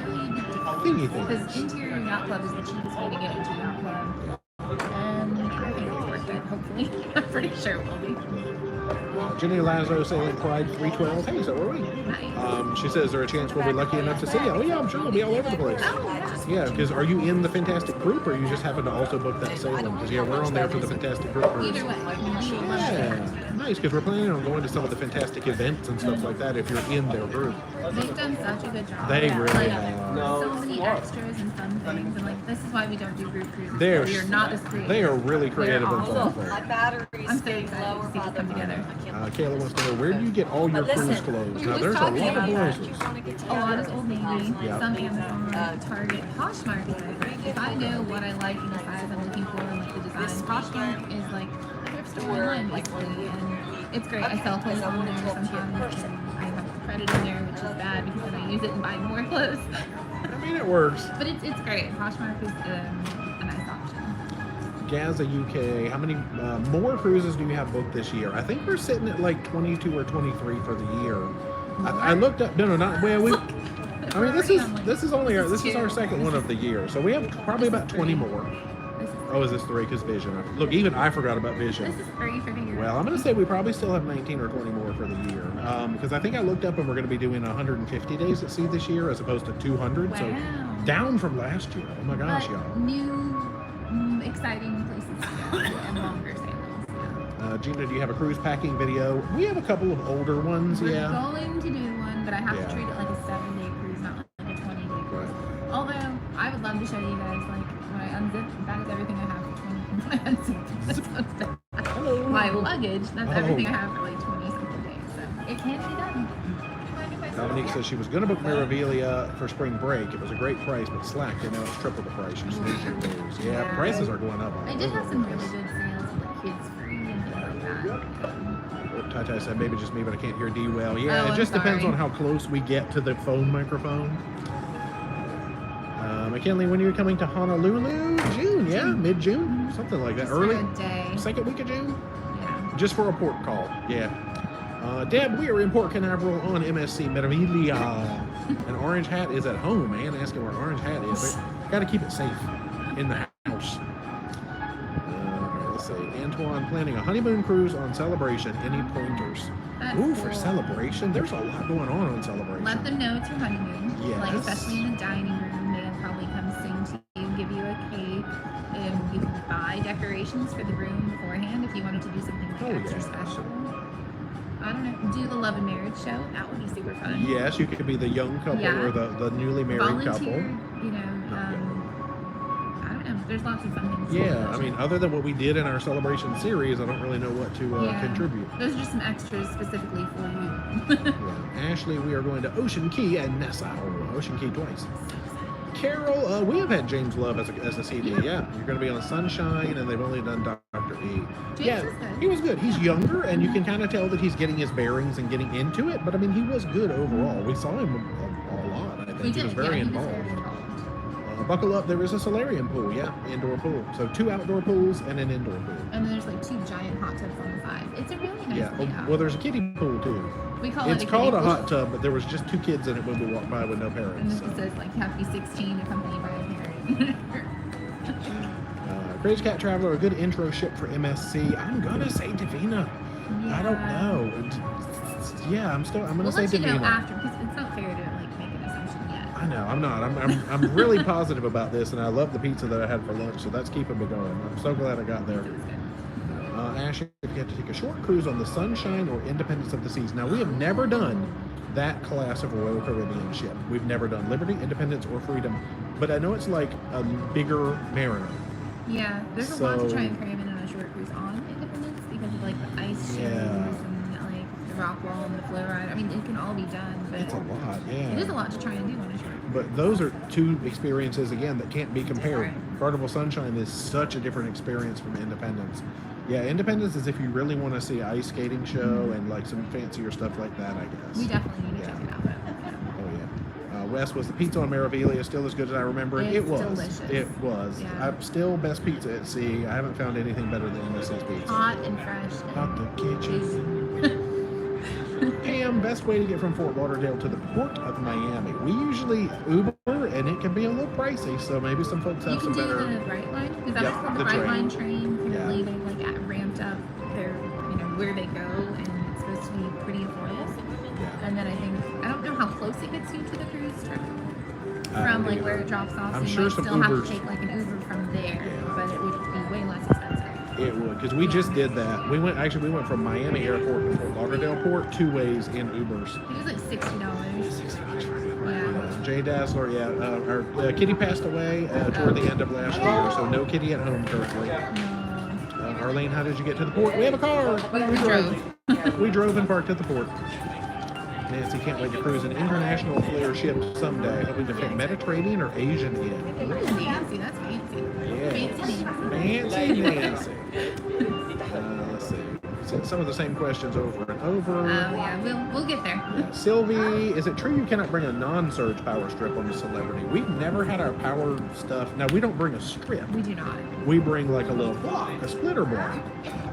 thingy Because things. interior yacht club is the cheapest way to get into yacht club. And I think it's worth it, hopefully. I'm pretty sure it will be. Jenny Lazo sailing Pride 312. Hey, so are we? Nice. She says, is there a chance we'll be lucky enough to see you? Oh yeah, I'm sure we'll be all over the place. Oh, Yeah, because are you in the Fantastic Group or you just happen to also book that sailing? Because yeah, we're on there for the Fantastic Group. either way. Yeah, nice, because we're planning on going to some of the fantastic events and stuff like that if you're in their group. They've done such a good job. They really Like, have. so many extras and fun things, and like this is why we don't do group cruises. They're- We are not as creative. They are really creative They're and awesome. thoughtful. battery's I'm so getting excited lower to see by it the come together. Kayla wants to know, where do you get all your But cruise listen, clothes? we Now, were there's a talking lot of about places. A lot is Old Navy, Yeah. some Amazon, Target, Poshmark. If I know what I like and the size I'm looking for and like the design, Poshmark is like a thrift store online basically, and it's great. I sell clothes on there sometimes, and I have credit in there, which is bad because then I use it and buy more clothes. I mean, it works. But it's great. Poshmark is a nice option. Gaza, UK, how many more cruises do you have booked this year? I think we're sitting at like 22 or 23 for the year. I looked up, no, not, well, we, I mean, this is only our, this is our second one of the year. So we have probably about 20 more. This is Oh, is this 3? Because Vision. Look, even I forgot about Vision. This is 3 for the year. Well, I'm going to say we probably still have 19 or 20 more for the year. Because I think I looked up and we're going to be doing 150 days at sea this year as opposed to 200. Wow. So down from last year. Oh my gosh, But y'all. new, exciting places to go and longer sailings. Gina, do you have a cruise packing video? We have a couple of older ones, We're yeah. going to do one, but I have Yeah. to treat it like a 7-day cruise, not like a 20-day cruise. Right. Although I would love to show you guys, like when I unzip, that is everything I have for 20. Hello. My luggage, that's Oh. everything I have for like 20 something days. So it can be done. Dominique says she was going to book Meraviglia for spring break. It was a great price, but slacked, and now it's triple the price. She's losing news. Yeah, Yeah. prices are going up. I did have some really good sales with like kids free and things like that. Tai said, maybe just me, but I can't hear D well. Yeah, Oh, it I'm just depends sorry. on how close we get to the phone microphone. McKinley, when are you coming to Honolulu? June, yeah, mid-June, something like that. Just for Early, a day. second week of June, Yeah. just for a port call. Yeah. Deb, we are in Port Canaveral on MSC Meraviglia. An orange hat is at home, man. Asking where orange hat is. Got to keep it safe in the house. Let's see. Antoine planning a honeymoon cruise on Celebration. Any pointers? That's Ooh, for cool. Celebration. There's a lot going on Celebration. Let them know it's your honeymoon. Like, Yes. especially in the dining room, they'll probably come sing to you, give you a cake. You can buy decorations for the room beforehand if you wanted to do something like Oh, extra yeah. special. I don't know. Do the love and marriage show. That would be super fun. Yes, you could be the young couple Yeah. or the newly married Volunteer, couple. you know, I don't know. There's lots of fun things. to Yeah, do. I mean, other than what we did in our celebration series, I don't really know what to Yeah. contribute. Those are just some extras specifically for you. Yeah. Ashley, we are going to Ocean Key and Nassau. Ocean Key twice. Carol, we have had James Love as a CD. Yeah, you're going to be on Sunshine, and they've only done Dr. E. James was good. He was good. He's younger, and you can kind of tell that he's getting his bearings and getting into it. But I mean, he was good overall. We saw him a lot. I think We he did. was very yeah, involved. He was very involved. Buckle up, there is a solarium pool, yeah, indoor pool. So 2 outdoor pools and an indoor pool. And then there's like 2 giant hot tubs on the side. It's a really nice Yeah, layout. well, there's a kiddie pool too. We call It's it a called a kiddie pool. hot tub, but there was just 2 kids in it when we walked by with no And parents. then it says like you have to be 16 accompanied by a parent. Crazy Cat Traveler, a good intro ship for MSC. I'm gonna say Divina. I don't know. Yeah, I'm gonna We'll say let you know Divina. after because it's not fair to like make an assumption yet. I know, I'm not. I'm really positive about this, and I love the pizza that I had for lunch, so that's keeping me going. I'm so glad I got there. It was good. Ashley, if you had to take a short cruise on the Sunshine or Independence of the Seas. Now, we have never done that class of Royal Caribbean ship. We've never done Liberty, Independence, or Freedom, but I know it's like a bigger Mariner. Yeah, there's a lot to try and cram in on a short cruise on Independence because of like the ice shows and like the rock wall and the flow ride. I mean, it can all be done, but It's a lot, yeah. it is a lot to try and do on a short cruise. But those are two experiences, again, that can't be compared. Different. Carnival Sunshine is such a different experience from Independence. Yeah, Independence is if you really want to see an ice skating show and like some fancier stuff like that, I guess. We definitely need to check it out. Though. Oh yeah. Wes, was the pizza on Meraviglia still as good as I remember it? It's It was. delicious. It was. Yeah. I'm still best pizza at sea. I haven't found anything better than MSC's pizza. Hot and fresh. Out the kitchen. Pam, best way to get from Fort Lauderdale to the Port of Miami. We usually Uber, and it can be a little pricey, so maybe some folks You have can some do better. the Bright Line because that's Yep, called the the Bright train. Line train. Apparently Yeah. they like ramped up their, where they go, and it's supposed to be pretty affordable. Yeah. And then I don't know how close it gets you to the cruise terminal I from don't like where either. it drops off. I'm so you sure might some still have Ubers- to take like an Uber from there, Yeah. but it would be way less expensive. It would, because we just did that. We went from Miami Airport to Fort Lauderdale Port 2 ways in Ubers. It was like $60. Yeah. Jay Dazzler, our Kitty passed away toward the end of last year, so no Kitty at home currently. No. Arlene, how did you get to the port? We have a car. We drove. We drove and parked at the port. Nancy can't wait to cruise an international flare ship someday, hoping to fit Mediterranean or Asian in. Nancy, that's fancy. Yeah. Fancy Nancy. Fancy Nancy. Let's see. So some of the same questions over and over. Oh yeah, we'll get there. Yeah. Sylvie, is it true you cannot bring a non-surge power strip on the Celebrity? We've never had our power stuff. Now, we don't bring a strip. We do not. We bring like a little block, a splitter block.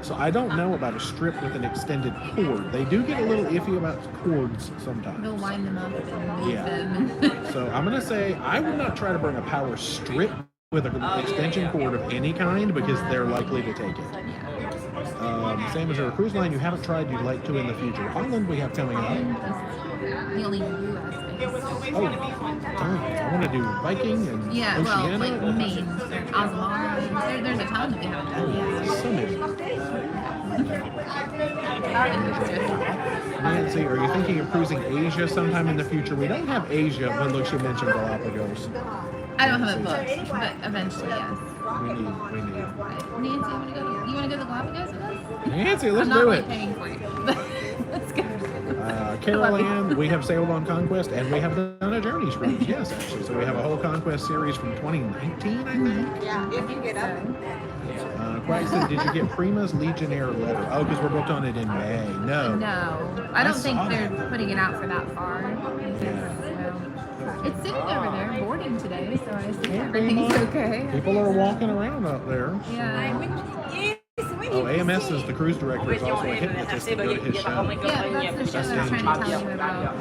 So I don't know about a strip with an extended cord. They do get a little iffy about cords sometimes. They'll wind them up and move Yeah. them. So I'm going to say I would not try to bring a power strip with an extension cord of any kind because they're likely to take it. Same as our cruise line you haven't tried you'd like to in the future. Holland we have coming up. The only U.S. based. Oh, tons. I want to do Viking and Yeah, well, Oceania. like Maine, Osmar. There's a ton that we haven't done yet. So many. Nancy, are you thinking of cruising Asia sometime in the future? We don't have Asia, but look, she mentioned Galapagos. I don't have it booked, but eventually, yes. We need. Nancy, you want to go to the Galapagos with us? Nancy, let's I'm not do like it. paying for it, but let's go. Carol Ann, we have sailed on Conquest and we have done a Journeys cruise. Yes, actually. So we have a whole Conquest series from 2019, I think. Yeah, if you get up. Quack said, did you get Prima's Legionnaire letter? Oh, because we're booked on it in May. No. No, I don't think saw they're that. putting it out for that far. It's sitting over there boarding today, so I assume everything's okay. People are walking around up there. Yeah. Oh, AMS is the cruise director is also a hypnotist to go to his show. Yeah, that's the show I was trying to tell you about.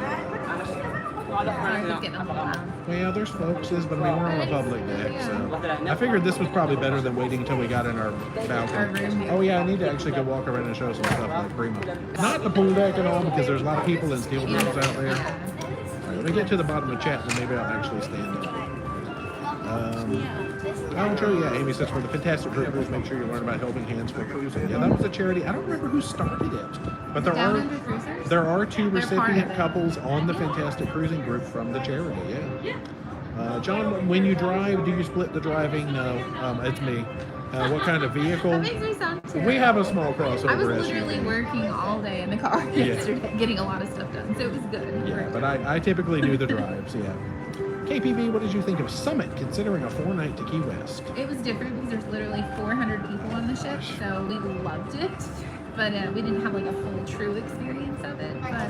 Sorry, it's getting a little loud. Well, there's folks, but we were on a public deck, so I figured this was probably better than waiting until we got in our balcony. room. Oh yeah, I need to actually go walk around and show some stuff like Prima. Not the pool deck and all, because there's a lot of people in steel rooms out there. All right, when we get to the bottom of the chat, then maybe I'll actually stand up. Oh, true, yeah. Amy says, for the fantastic group rules, make sure you learn about helping hands for cruising. Yeah, that was a charity. I don't remember who started it, but Down Under Cruisers? there are two They're part of recipient it. couples on the Fantastic Cruising group from the charity, yeah. John, when you drive, do you split the driving? No, it's me. What kind of vehicle? That makes me sound terrible. We have a small crossover I was SUV. literally working all day in the car yesterday, getting a lot of stuff done, so it was good. Yeah, but I typically do the drives, yeah. KPV, what did you think of Summit, considering a 4-night to Key West? It was different because there's literally 400 people on the ship, so we loved it. But we didn't have like a full true experience of it. But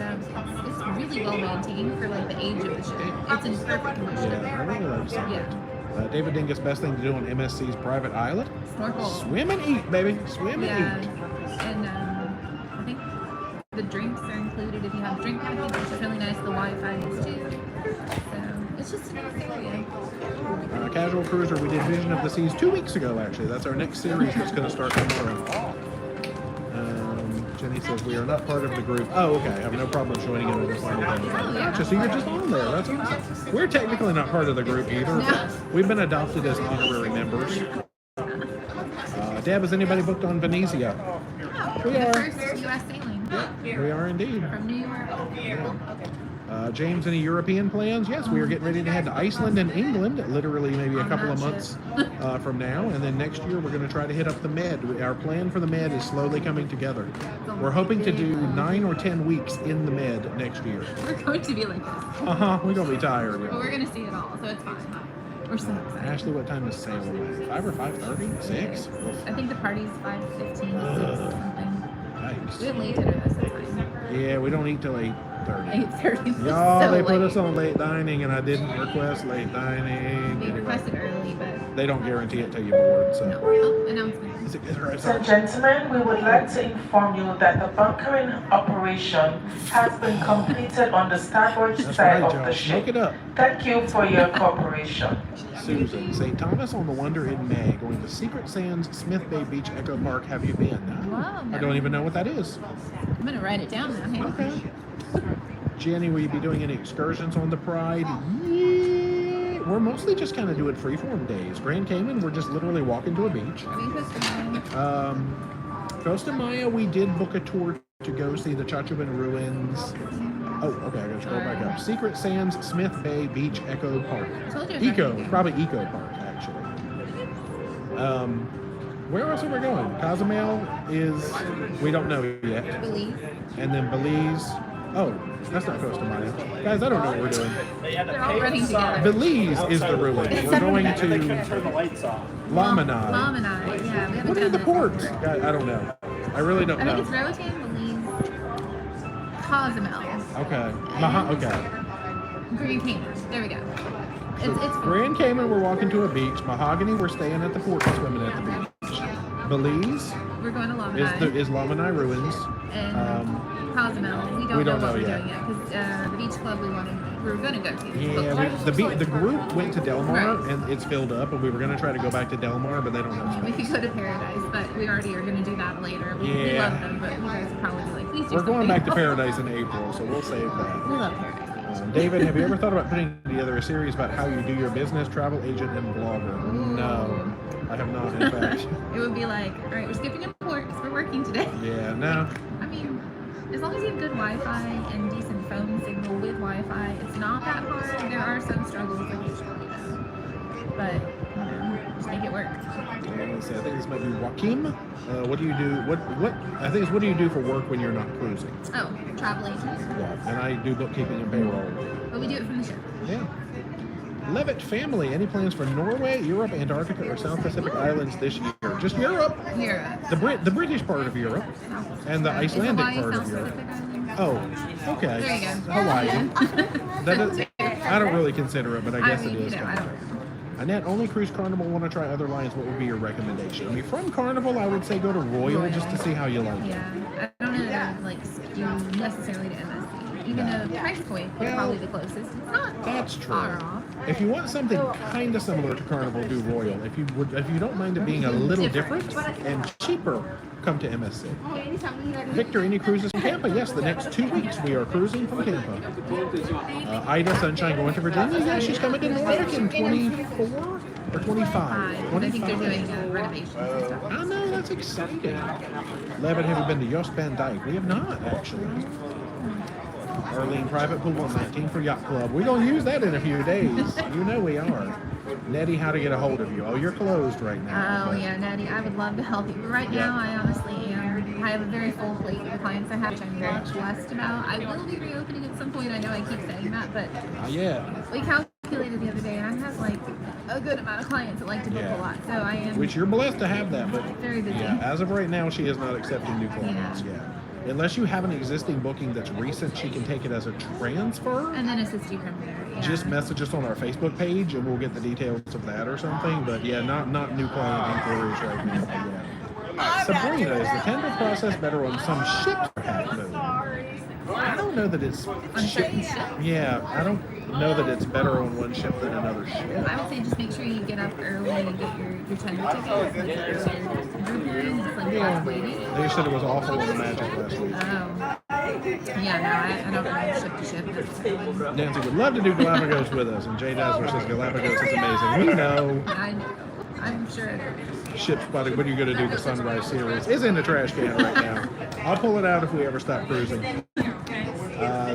it's really well maintained for like the age of the ship. It's in perfect condition. Yeah, I really like Summit. Yeah. David Dingus, best thing to do on MSC's private island? Snorkel. Swim and eat, baby. Swim Yeah. and eat. And I think the drinks are included if you have drink package, which is really nice. The Wi-Fi is too. So it's just a nice area. Casual Cruiser, we did Vision of the Seas 2 weeks ago, actually. That's our next series that's going to start tomorrow. Jenny says, we are not part of the group. Oh, okay. I have no problem joining in with the final thing. Gotcha. So you're just on there. That's awesome. We're technically not part of the group either. No. We've been adopted as honorary members. Deb, is anybody booked on Venezia? We The are. first U.S. sailing We are indeed. from New York. Yeah. James, any European plans? Yes, we are getting ready to head to Iceland and England, literally maybe a couple of months from now. And then next year, we're going to try to hit up the Med. Our plan for the Med is slowly coming together. We're hoping to do 9 or 10 weeks in the Med next year. We're going to be like this. We're going to be tired. But we're going to see it all, so it's fine. We're so excited. Ashley, what time is sail away? 5 or 5:30? 6? I think the party's 5:15, 6 or something. Nice. We have late dinner this time. Yeah, we don't eat till 8:30. 8:30. Y'all, So they put late. us on late dining, and I didn't request late dining. We Anyway, requested early, but they don't guarantee it till you're bored. So. no. Oh, announcement. Is it right? Ladies and gentlemen, we would like to inform you that the bunkering operation has been completed on the starboard That's side right, of the y'all. ship. Look it up. Thank you for your cooperation. Susan, St. Thomas on the Wonder in May, going to Secret Sands, Smith Bay Beach, Echo Park. Have you been? No. Wow, I don't even know what that is. I'm going to write it down now. Hang on. Okay. Jenny, will you be doing any excursions on the Pride? Yeah. We're mostly just kind of doing freeform days. Grand Cayman, we're just literally walking to a beach. Are we supposed to know? Costa Maya, we did book a tour to go see the Chachuban ruins. Oh, okay, I gotta scroll back up. Secret Sands, Smith Bay Beach, Echo Park. Told you it was Eco, right here. probably Eco Park, actually. Where else are we going? Cozumel is, we don't know yet. Believe. And then Belize. Oh, that's not Costa Maya. Guys, I don't know what we're doing. They're all running together. Belize is the ruin. We're going They can't to turn the lights off. Lamanai. Lamanai, yeah. We haven't What are done the this ports? before. Guys, I don't know. I really don't I think it's know. Roatan, Belize, Cozumel, Okay. Okay. Grand Cayman. There we go. It's Grand Cayman, we're walking to a beach. Mahogany, we're staying at the port and swimming at the beach. Belize We're going to Lamanai. is Lamanai ruins. And Cozumel, we don't know what we're yet. doing yet because the beach club we were going to go to. Yeah, the group went to Del Mar Right. and it's filled up, and we were going to try to go back to Del Mar, but they don't have We space. could go to Paradise, but we already are going to do that later. We Yeah. love them, but you guys would probably be like, please do We're going something back to else. Paradise in April, so we'll save that. We love Paradise. David, have you ever thought about putting together a series about how you do your business, travel agent, and blogger? No, I have not, in fact. It would be like, all right, we're skipping a port because we're working today. Yeah, no. I mean, as long as you have good Wi-Fi and decent phone signal with Wi-Fi, it's not that hard. There are some struggles occasionally, but just make it work. Let's see, I think this might be Joaquin. What do you do? What? I think it's what do you do for work when you're not cruising? Oh, travel agent. Yeah, and I do bookkeeping and payroll. But we do it from the ship. Yeah. Levitt family. Any plans for Norway, Europe, Antarctica, or South Pacific Islands this year? Just Europe. Europe. The British part of Europe, and the Icelandic Hawaii, part South of Europe. Pacific Island. Oh, okay. There you go. Hawaii. That is, I don't really consider it, but I guess mean, it is. I kind don't of. know. Annette, only cruise Carnival, want to try other lines. What would be your recommendation? I mean, from Carnival, I would say go to Royal just to see how you like it. Yeah, I don't know that I would like skew necessarily to MSC. Even though price point is Well, probably the closest. It's not That's true. far off. If you want something kind of similar to Carnival, do Royal. If you don't mind it being a little different and cheaper, come to MSC. Victor, any cruises from Tampa? Yes, the next 2 weeks we are cruising from Tampa. Ida Sunshine going to Virginia. Yeah, she's coming to Norfolk in 24 or 25. I think they're doing renovations and stuff. I know, that's exciting. Levin, have you been to Jost Van Dyke? We have not, actually. Arlene, private pool on 19 for Yacht Club. We're going to use that in a few days. You know we are. Nettie, how to get a hold of you? Oh, you're closed right now. Oh but- yeah, Natty, I would love to help you. But right now, I honestly am. I have a very full plate with the clients I have, which I'm very blessed about. I will be reopening at some point. I know I keep saying that, but Not yet. we calculated the other day, and I have like a good amount of clients that like to book Yeah. a lot. So I am Which you're blessed to have that, but very busy. yeah, as of right now, she is not accepting new clients. Yeah. Yeah. Unless you have an existing booking that's recent, she can take it as a transfer. And then assist you from there. Yeah. Just message us on our Facebook page, and we'll get the details of that or something. But yeah, not new client inquiries right now. Yeah. Sabrina, is the tender process better on some ships or half moon? I don't know that it's On certain ships. Yeah, I don't know that it's better on one ship than another ship. I would say just make sure you get up early and get your tender tickets. Like it's like Yeah, waiting. they said it was awful on the Magic last week. Oh. Yeah, no, I don't know ship to ship. Nancy would love to do Galapagos with us, and Jay Dazzler says Galapagos is amazing. We know. I know. I'm sure it is. Ship spotting. What are you going to do? The Sunrise series is in the trash can right now. I'll pull it out if we ever stop cruising.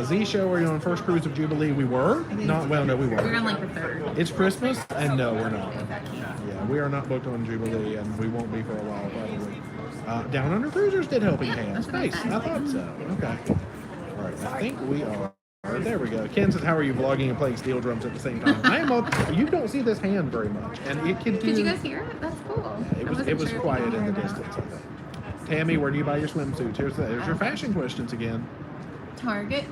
Z Show, are you on first cruise of Jubilee? We were. Not well, no, we We're weren't. on like the third. It's Christmas, and no, we're not. Exactly. Yeah, we are not booked on Jubilee, and we won't be for a while probably. Down Under Cruisers did Helping Hands. that's what I Nice. said. I thought so. Okay. All right. I think we are. There we go. Ken says, "How are you vlogging and playing steel drums at the same time?" I am up. You don't see this hand very much, and it can do. Did you guys hear it? That's cool. It was quiet in the distance. I think. Tammy, where do you buy your swimsuits? Here's your fashion questions again. Target.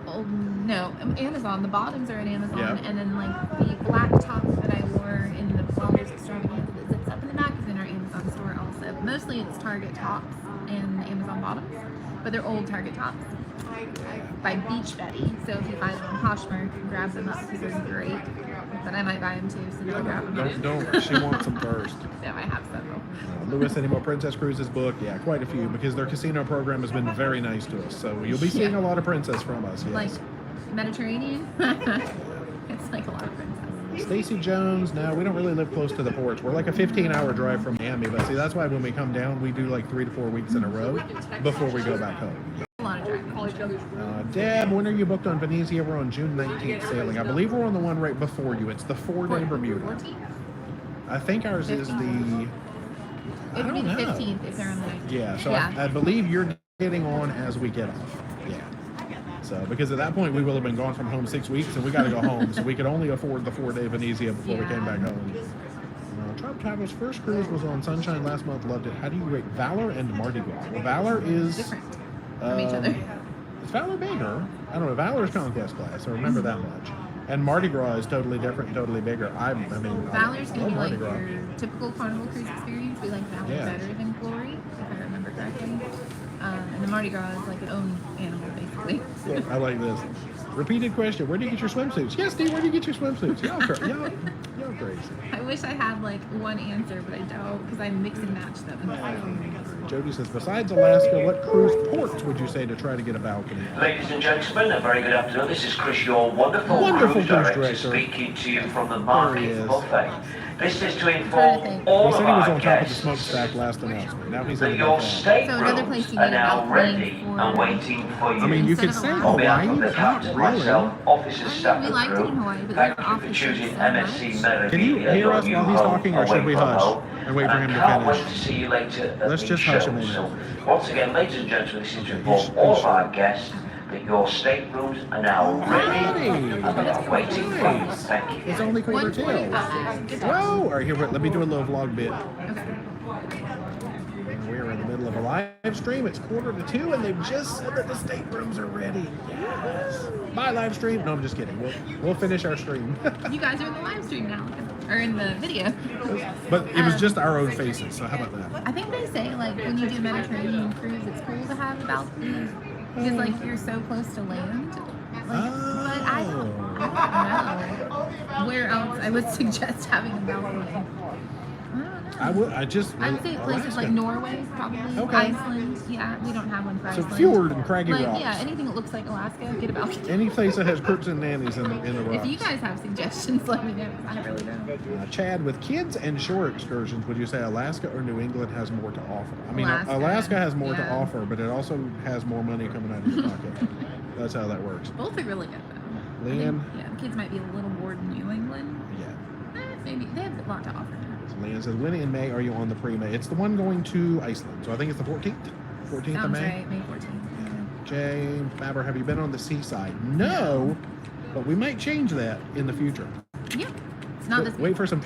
Oh, no, Amazon. The bottoms are at Amazon, Yeah. and then like the black top that I wore in the Vloggers Extravaganza that zips up in the back is in our Amazon store also. But mostly it's Target tops and Amazon bottoms, but they're old Target tops by Beach Betty. So if you buy them on Poshmark, grab them up because they're great. But I might buy them too, so don't grab them. Don't. She wants them first. No, I have several. Lewis, any more Princess Cruises book? Yeah, quite a few, because their casino program has been very nice to us. So you'll be seeing a lot of Princess from us. Yes. Like Mediterranean. It's like a lot of princess. Stacy Jones, no, we don't really live close to the ports. We're like a 15-hour drive from Miami, but see, that's why when we come down, we do like 3 to 4 weeks in a row before we go back home. A lot of driving. Deb, when are you booked on Venezia? We're on June 19th sailing. I believe we're on the one right before you. It's the 4-day Bermuda. 14th? I think ours is the... It would be the I don't know. 15th if they're on the 19th. Yeah, so Yeah. I believe you're getting on as we get off. Yeah. So, because at that point, we will have been gone from home 6 weeks, and we got to go home. So we could only afford the 4-day Venezia before we came back home. Tribe Travel's first cruise was on Sunshine last month. Loved it. How do you rate Valor and Mardi Gras? Well, Valor is... Different from each other. Is Valor bigger? I don't know. Valor's Conquest class. I remember that much. And Mardi Gras is totally different, totally bigger. I mean, Valor's I going to love be Mardi like Gras. your typical Carnival cruise experience. We like Valor Yeah. better than Glory, if I remember correctly. And the Mardi Gras is like its own animal, basically. Look, I like this. Repeated question. Where do you get your swimsuits? Yes, Steve, where do you get your swimsuits? Y'all crazy. I wish I had like one answer, but I don't because I mix and match them. Jody says, besides Alaska, what cruise ports would you say to try to get a balcony? Ladies and gentlemen, a very good afternoon. This is Chris, your wonderful Wonderful cruise cruise director, director. speaking to you from the There he Market is. Buffet. This is to Trying to inform think. all He of said he was our on top of the guests smokestack last announcement. Now he's that in the your balcony. So another place staterooms you are need a now balcony ready for- and waiting for you. I mean, you Instead could of say Alaska. On behalf Hawaii, of the not captain, really. myself, officers, staff, we and liked it crew, in Hawaii, but thank their you for offices choosing so MSC much. Meraviglia. Can you hear your us new while he's home talking, or should away we from hush home. and wait for him to Can't finish? wait to see you later at Let's the just show. hush him in. So, once again, ladies and gentlemen, this is to inform all of our guests that your staterooms are now ready and they are waiting for you. Thank you. It's only quarter till. 1:45. Good job. Whoa! All right, here, let me do a little vlog bit. Okay. We're in the middle of a live stream. It's 1:45, and they've just said that the staterooms are ready. Yes. Bye, live stream. No, I'm just kidding. We'll finish our stream. You guys are in the live stream now, or in the video. But it was just our own faces, so how about that? I think they say like when you do Mediterranean cruise, it's cool to have a balcony because like you're so close to land. Like, but I don't know where else I would suggest having a balcony. I don't know. I'd say places like Alaska. Norway, probably. Okay. Iceland. Yeah, we don't have one for So Iceland. fjord and craggy Like, rocks. yeah, anything that looks like Alaska, get a balcony. Any place that has crooks and nannies in the rocks. If you guys have suggestions, let me know. I really don't. Chad, with kids and shore excursions, would you say Alaska or New England has more to offer? I mean, Alaska. Alaska has more to Yeah. offer, but it also has more money coming out of your pocket. That's how that works. Both are really good though. I Leanne? think, yeah, the kids might be a little bored in New England. Yeah. Maybe they have a lot to offer now. Leanne says, when in May are you on the Prima? It's the one going to Iceland. So I think it's the 14th? 14th of Sounds May? right, May 14th. James Faber, have you been on the seaside? No, but we might change that in the future. Yeah, it's not this. Wait for some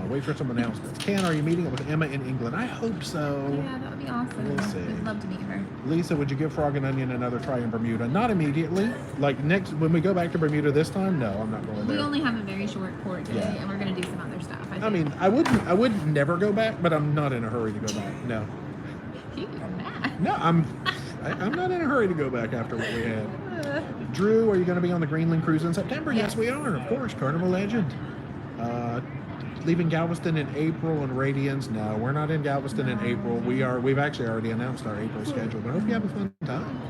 wait for some announcements. Ken, are you meeting up with Emma in England? I hope so. Yeah, that would be awesome. We'll see. We'd love to meet her. Lisa, would you give Frog and Onion another try in Bermuda? Not immediately. Like when we go back to Bermuda this time, no, I'm not going We there. only have a very short port day, Yeah. and we're gonna do some other stuff. I mean, I would never go back, but I'm not in a hurry to go back. No. Phew, mad. No, I'm not in a hurry to go back after what we had. Drew, are you going to be on the Greenland cruise in September? Yes, we are, of course. Carnival Legend. Leaving Galveston in April and Radiance. No, we're not in Galveston in April. We've actually already announced our April schedule, but I hope you have a fun time.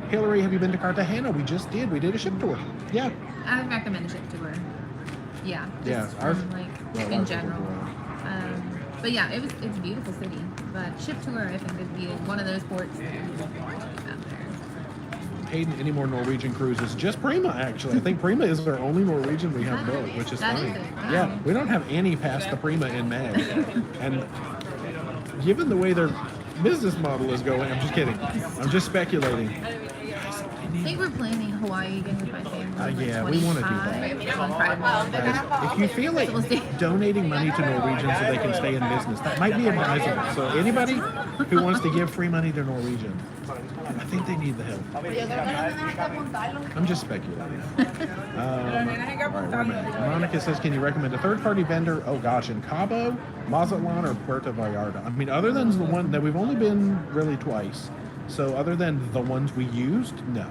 Hillary, have you been to Cartagena? We just did. We did a ship tour. Yeah. I would recommend a ship tour. Yeah. Yeah, Just our- from, like well, in our general. tour. But yeah, it's a beautiful city. But ship tour, I think, would be one of those ports that you would want to get out there. paid any more Norwegian cruises. Just Prima, actually. I think Prima is our only Norwegian we have booked, which is That funny. is it. Wow. Yeah, we don't have any past the Prima in May. And given the way their business model is going, I'm just kidding. I'm just speculating. I think we're planning Hawaii again with my family. Yeah, we wanna do that. that. If you feel like donating money to Norwegians so they can stay in business, that might be advisable. So anybody who wants to give free money to Norwegian, I think they need the help. I'm just speculating. All right, where am I? Monica says, can you recommend a third-party vendor? Oh gosh, in Cabo, Mazatlan, or Puerto Vallarta? I mean, other than the one that we've only been really twice, so other than the ones we used, no.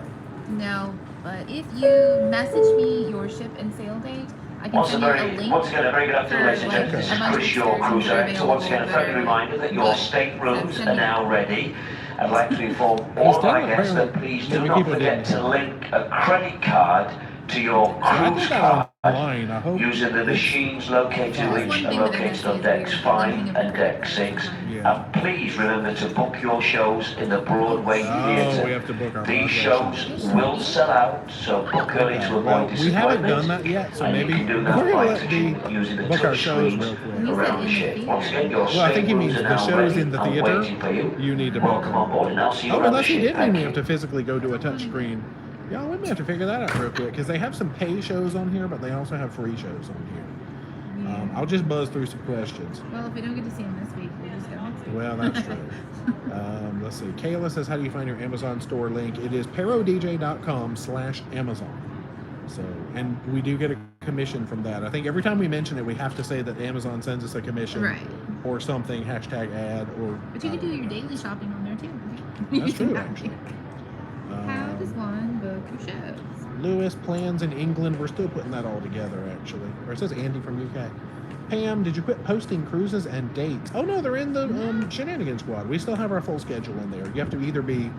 No, but if you message me your ship and sail date, I can send you a link. Once again, a very good afternoon, ladies and gentlemen. This is Chris, your cruise director. Once again, a friendly reminder that your staterooms are now ready. I'd like to inform all of our guests that please do not forget to link a credit card to your cruise card using the machines located which are located on decks 5 and deck 6. And please remember to book your shows in the Broadway Theatre. These shows will sell out, so book early to avoid disappointment. We haven't done that yet, so maybe you can do we're that going to by let Dee using the book our touch shows screens real quick. around the ship. Once again, your Well, I think he staterooms means are the now shows ready in the and theater, waiting for you. you need to book Welcome on board, and I'll see you Oh, around the unless he ship. did mean Thank we you. have to physically go to a touch screen. Yeah, we may have to figure that out real quick, because they have some pay shows on here, but they also have free shows on here. I'll just buzz through some questions. Well, if we don't get to see him this week, we'll just go next week. Well, that's true. Let's see. Kayla says, how do you find your Amazon store link? It is ParoDeeJay.com/Amazon. So, and we do get a commission from that. I think every time we mention it, we have to say that Amazon sends us a commission, Right. or something, hashtag ad, or. But you can do your daily shopping on there too. That's true, actually. How does one book your shows? Lewis, plans in England. We're still putting that all together, actually. Or it says Andy from UK. Pam, did you quit posting cruises and dates? Oh no, they're in the Shenanigan Squad. We still have our full schedule in there. You have to either be.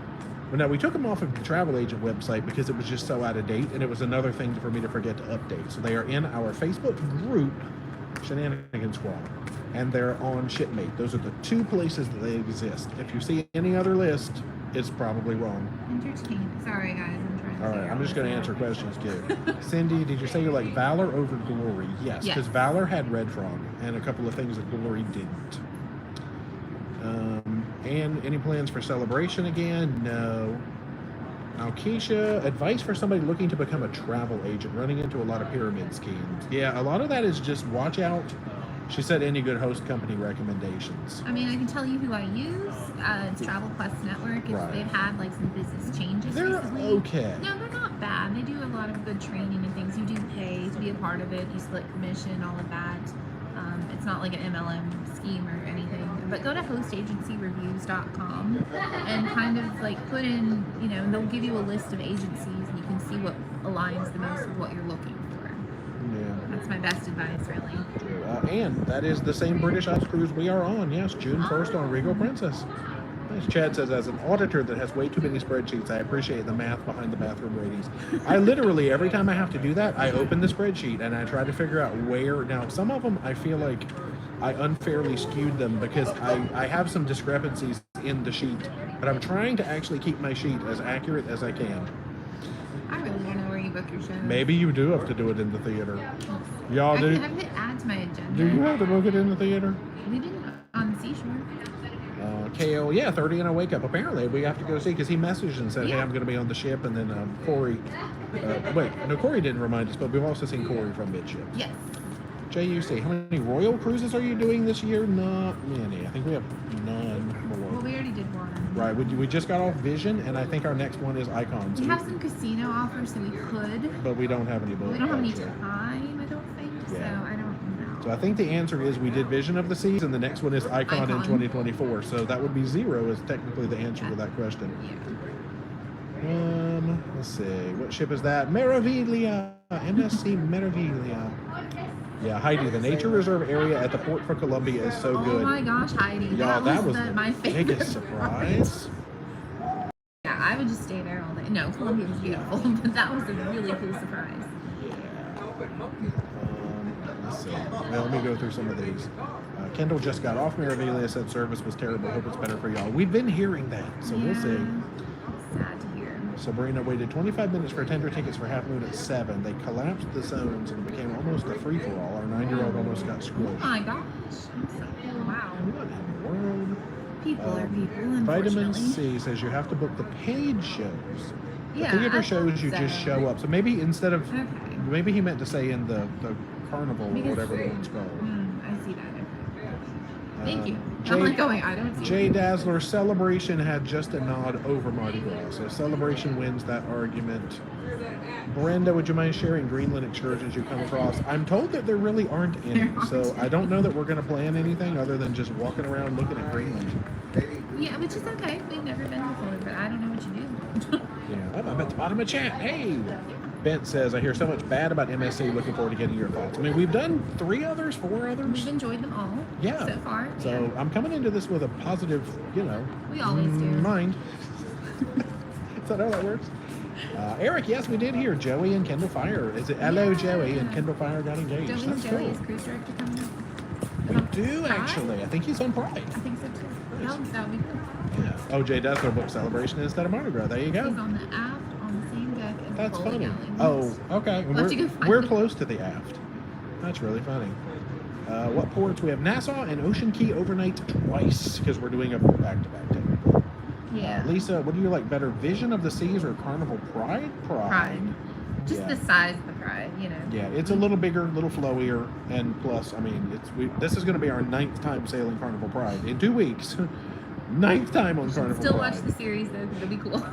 Well, now we took them off of the travel agent website because it was just so out of date, and it was another thing for me to forget to update. So they are in our Facebook group, Shenanigan Squad, and they're on Shipmate. Those are the two places that they exist. If you see any other list, it's probably wrong. Entertaining. Sorry, guys. I'm trying to. All right, I'm just going to answer questions too. Cindy, did you say you like Valor over Glory? Yes, Yes. because Valor had Red Frog and a couple of things that Glory didn't. And any plans for Celebration again? No. Now, Keisha, advice for somebody looking to become a travel agent, running into a lot of pyramid schemes. Yeah, a lot of that is just watch out. She said any good host company recommendations. I mean, I can tell you who I use. It's Travel Quest Network. Right. They've had like some business changes They're recently. okay. No, they're not bad. They do a lot of good training and things. You do pay to be a part of it. You split commission, all of that. It's not like an MLM scheme or anything. But go to hostagencyreviews.com and kind of like put in, you know, they'll give you a list of agencies and you can see what aligns the most with what you're looking for. Yeah. That's my best advice, really. And that is the same British Ice cruise we are on. Yes, June 1st on Regal Princess. As Chad says, as an auditor that has way too many spreadsheets, I appreciate the math behind the bathroom ratings. I literally, every time I have to do that, I open the spreadsheet and I try to figure out where. Now, some of them I feel like I unfairly skewed them because I have some discrepancies in the sheet, but I'm trying to actually keep my sheet as accurate as I can. I really want to know where you book your shows. Maybe you do have to do it in the theater. Y'all I do? have to add to my agenda. Do you have to book it in the theater? We did on the seashore. KO, yeah, 30 and a wake up. Apparently, we have to go see because he messaged and said, "Hey, I'm going to be on the ship." And then Corey, Corey didn't remind us, but we've also seen Corey from Midship. Yes. JUC, how many Royal cruises are you doing this year? Not many. I think we have none Well, more. we already did one. Right, we just got off Vision, and I think our next one is Icons. We have some casino offers, so we could. But we don't have any booked. We don't have any actually. time, I don't think. Yeah. So I don't know. So I think the answer is we did Vision of the Seas, and the next one is Icon in 2024. So that would be 0 is technically the answer to that question. Yeah. Let's see. What ship is that? Meraviglia. MSC Meraviglia. Yeah, Heidi, the nature reserve area at the Port for Columbia is so good. Oh my gosh, Heidi. Y'all, that was my the favorite. biggest surprise. Yeah, I would just stay there all day. No, Columbia was beautiful, but that was a really cool surprise. Let's see. Well, let me go through some of these. Kendall just got off Meraviglia, said service was terrible. Hope it's better for y'all. We've been hearing that, so we'll see. Sad to hear. Sabrina waited 25 minutes for tender tickets for Half Moon at 7. They collapsed the zones and it became almost a free-for-all. Our 9-year-old almost got Oh squished. my gosh. Wow. What in the world? People are people, Vitamin unfortunately. C says you have to book the paid shows. Yeah, The theater I shows you thought just so. show up. So maybe instead of, Okay. maybe he meant to say in the carnival or Because- whatever the one's called. I see that. Thank you. Jay- I'm like going, I don't see Jay it. Dazzler, Celebration had just a nod over Mardi Gras. So Celebration wins that argument. Brenda, would you mind sharing Greenland excursions you come across? I'm told that there really aren't any. So I don't know that we're going to plan anything other than just walking around looking at Greenland. Yeah, which is okay. We've never been before, but I don't know what you do. Yeah, I'm at the bottom of chat. Hey! Bent says, I hear so much bad about MSC. Looking forward to getting your thoughts. I mean, we've done 4 others. We've enjoyed them all. Yeah. So far. So I'm coming into this with a positive, We always do. mind. Is that how that works? Eric, yes, we did hear Joey and Kendall Fire. Is it hello, Joey and Kendall Fire got engaged? Joey That's and Joey cool. is cruise director coming up. We do actually. I think he's on Pride. I think so too. Nice. That would be cool. Yeah. OJ does their book Celebration instead of Mardi Gras. There you go. He's on the aft on the same deck as That's the funny. bowling alley. Oh, okay. We'll have to go find We're it. close to the aft. That's really funny. What ports? We have Nassau and Ocean Key overnight twice because we're doing a back-to-back technically. Yeah. Lisa, what do you like better, Vision of the Seas or Carnival Pride? Pride. Just Yeah. the size of the Pride, Yeah, it's a little bigger, a little flowier, and plus, I mean, this is going to be our 9th time sailing Carnival Pride in 2 weeks. 9th time on Carnival Still Pride. watch the series though, because it'll be cool.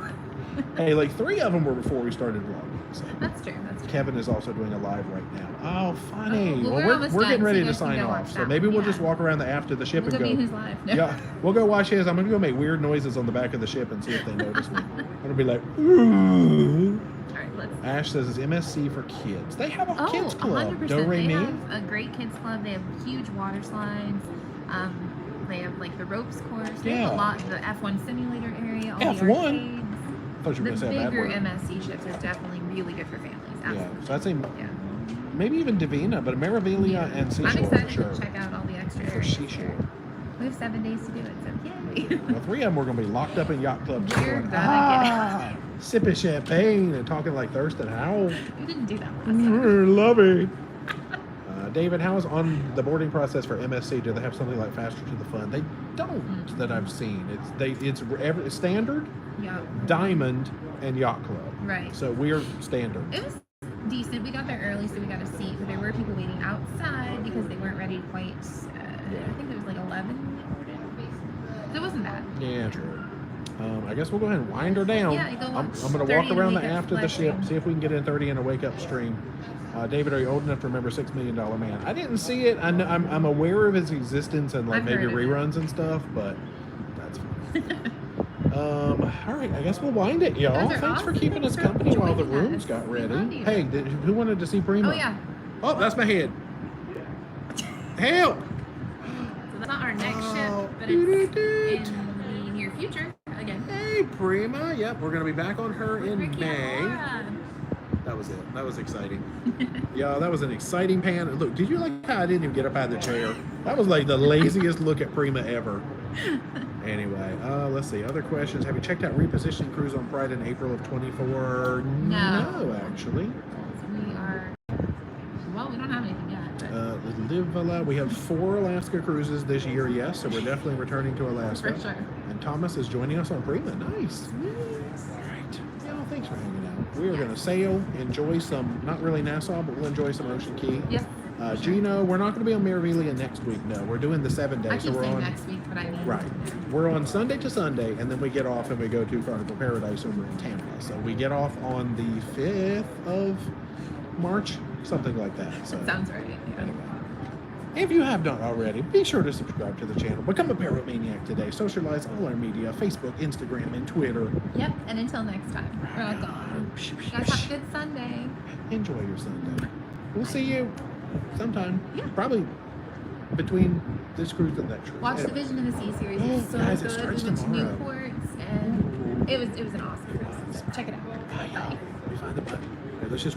Hey, like 3 of them were before we started vlogging. So. That's true. That's true. Kevin is also doing a live right now. Oh, funny. Oh, well, well, we're almost we're getting done, ready so to you can sign go off. watch So that maybe one, we'll yeah. just walk around the aft of the ship We'll and go go. be who's live. No. Yeah, we'll go watch his. I'm gonna go make weird noises on the back of the ship and see if they notice me. I'm gonna be like, ooh. All right, let's. Ash says it's MSC for kids. They have a Oh, kids club. 100%. Do re They mi. have a great kids club. They have huge water slides. They have like the ropes course. They have Yeah. a lot. The F1 simulator area. All F1? the arcades. I thought you were The gonna say a bad bigger word. MSC ships are definitely really good for families. Yeah, Absolutely. so I'd say Yeah. maybe even Divina, but Meraviglia Yeah. and I'm Seashore excited for sure. to check out all the extra For areas. Seashore. We have 7 days to do it, so yay. Well, 3 of them were gonna be locked up in yacht clubs. just We're going, gonna get sipping champagne and talking like Thurston Howell. We didn't do that last time. Love it. David, how's on the boarding process for MSC? Do they have something like Faster to the Fun? They don't that I've seen. It's standard, Yeah. Diamond, and Yacht Club. Right. So we're standard. It was decent. We got there early, so we got a seat. But there were people waiting outside because they weren't ready quite. I think it was like 11 when they boarded. So it wasn't bad. Yeah, true. I guess we'll go ahead and wind her down. Yeah, go I'm watch going to 30 walk and around the wake up aft of the ship, stream. see if we can get in 30 in a wake up stream. David, are you old enough to remember $6 Million Man? I didn't see it. I know, I'm aware of his existence and like I've maybe heard of it. reruns and stuff, but that's fine. All right, I guess we'll wind it, y'all. Those are Thanks for awesome. keeping Thanks us for company while the joining rooms us. got We ready. love you. Hey, who wanted to see Prima? Oh yeah. Oh, that's my head. Help! So that's not our next Oh, ship, but it's in the near future again. Hey, Prima. Yep, we're going to be back on her in Ricky May. and Laura. That was it. That was exciting. Yeah, that was an exciting pan. Look, did you like how I didn't even get up out of the chair? That was like the laziest look at Prima ever. Anyway, let's see. Other questions. Have you checked out Repositioning Cruise on Pride in April of 24? No, actually. We are. Well, we don't have anything yet. But We have 4 Alaska cruises this year, yes, so we're definitely returning to Alaska. for sure. And Thomas is joining us on Prima. Nice. All right. Yeah, thanks for hanging out. We are going to sail, enjoy some, not really Nassau, but we'll enjoy some Ocean Key. Yep. Gino, we're not going to be on Meraviglia next week. No, we're doing the 7 days. I So keep we're saying on. next week, but I mean. Right. We're on Sunday to Sunday, and then we get off and we go to Carnival Paradise over in Tampa. So we get off on the 5th of March, something like that. So Sounds right. Yeah. anyway. If you have not already, be sure to subscribe to the channel. Become a Paromaniac today. Socialize all our media, Facebook, Instagram, and Twitter. Yep. And until next time, we're all gone. Guys, have a good Sunday. Enjoy your Sunday. We'll see you sometime. Yeah. Probably between this cruise and the next cruise. Watch the Anyway. Vision of the Sea series. Oh, It's so guys, it good. starts We went to tomorrow. Newport, and it was an awesome cruise. So check it out. Bye, y'all. Let me find the button. Okay, let's just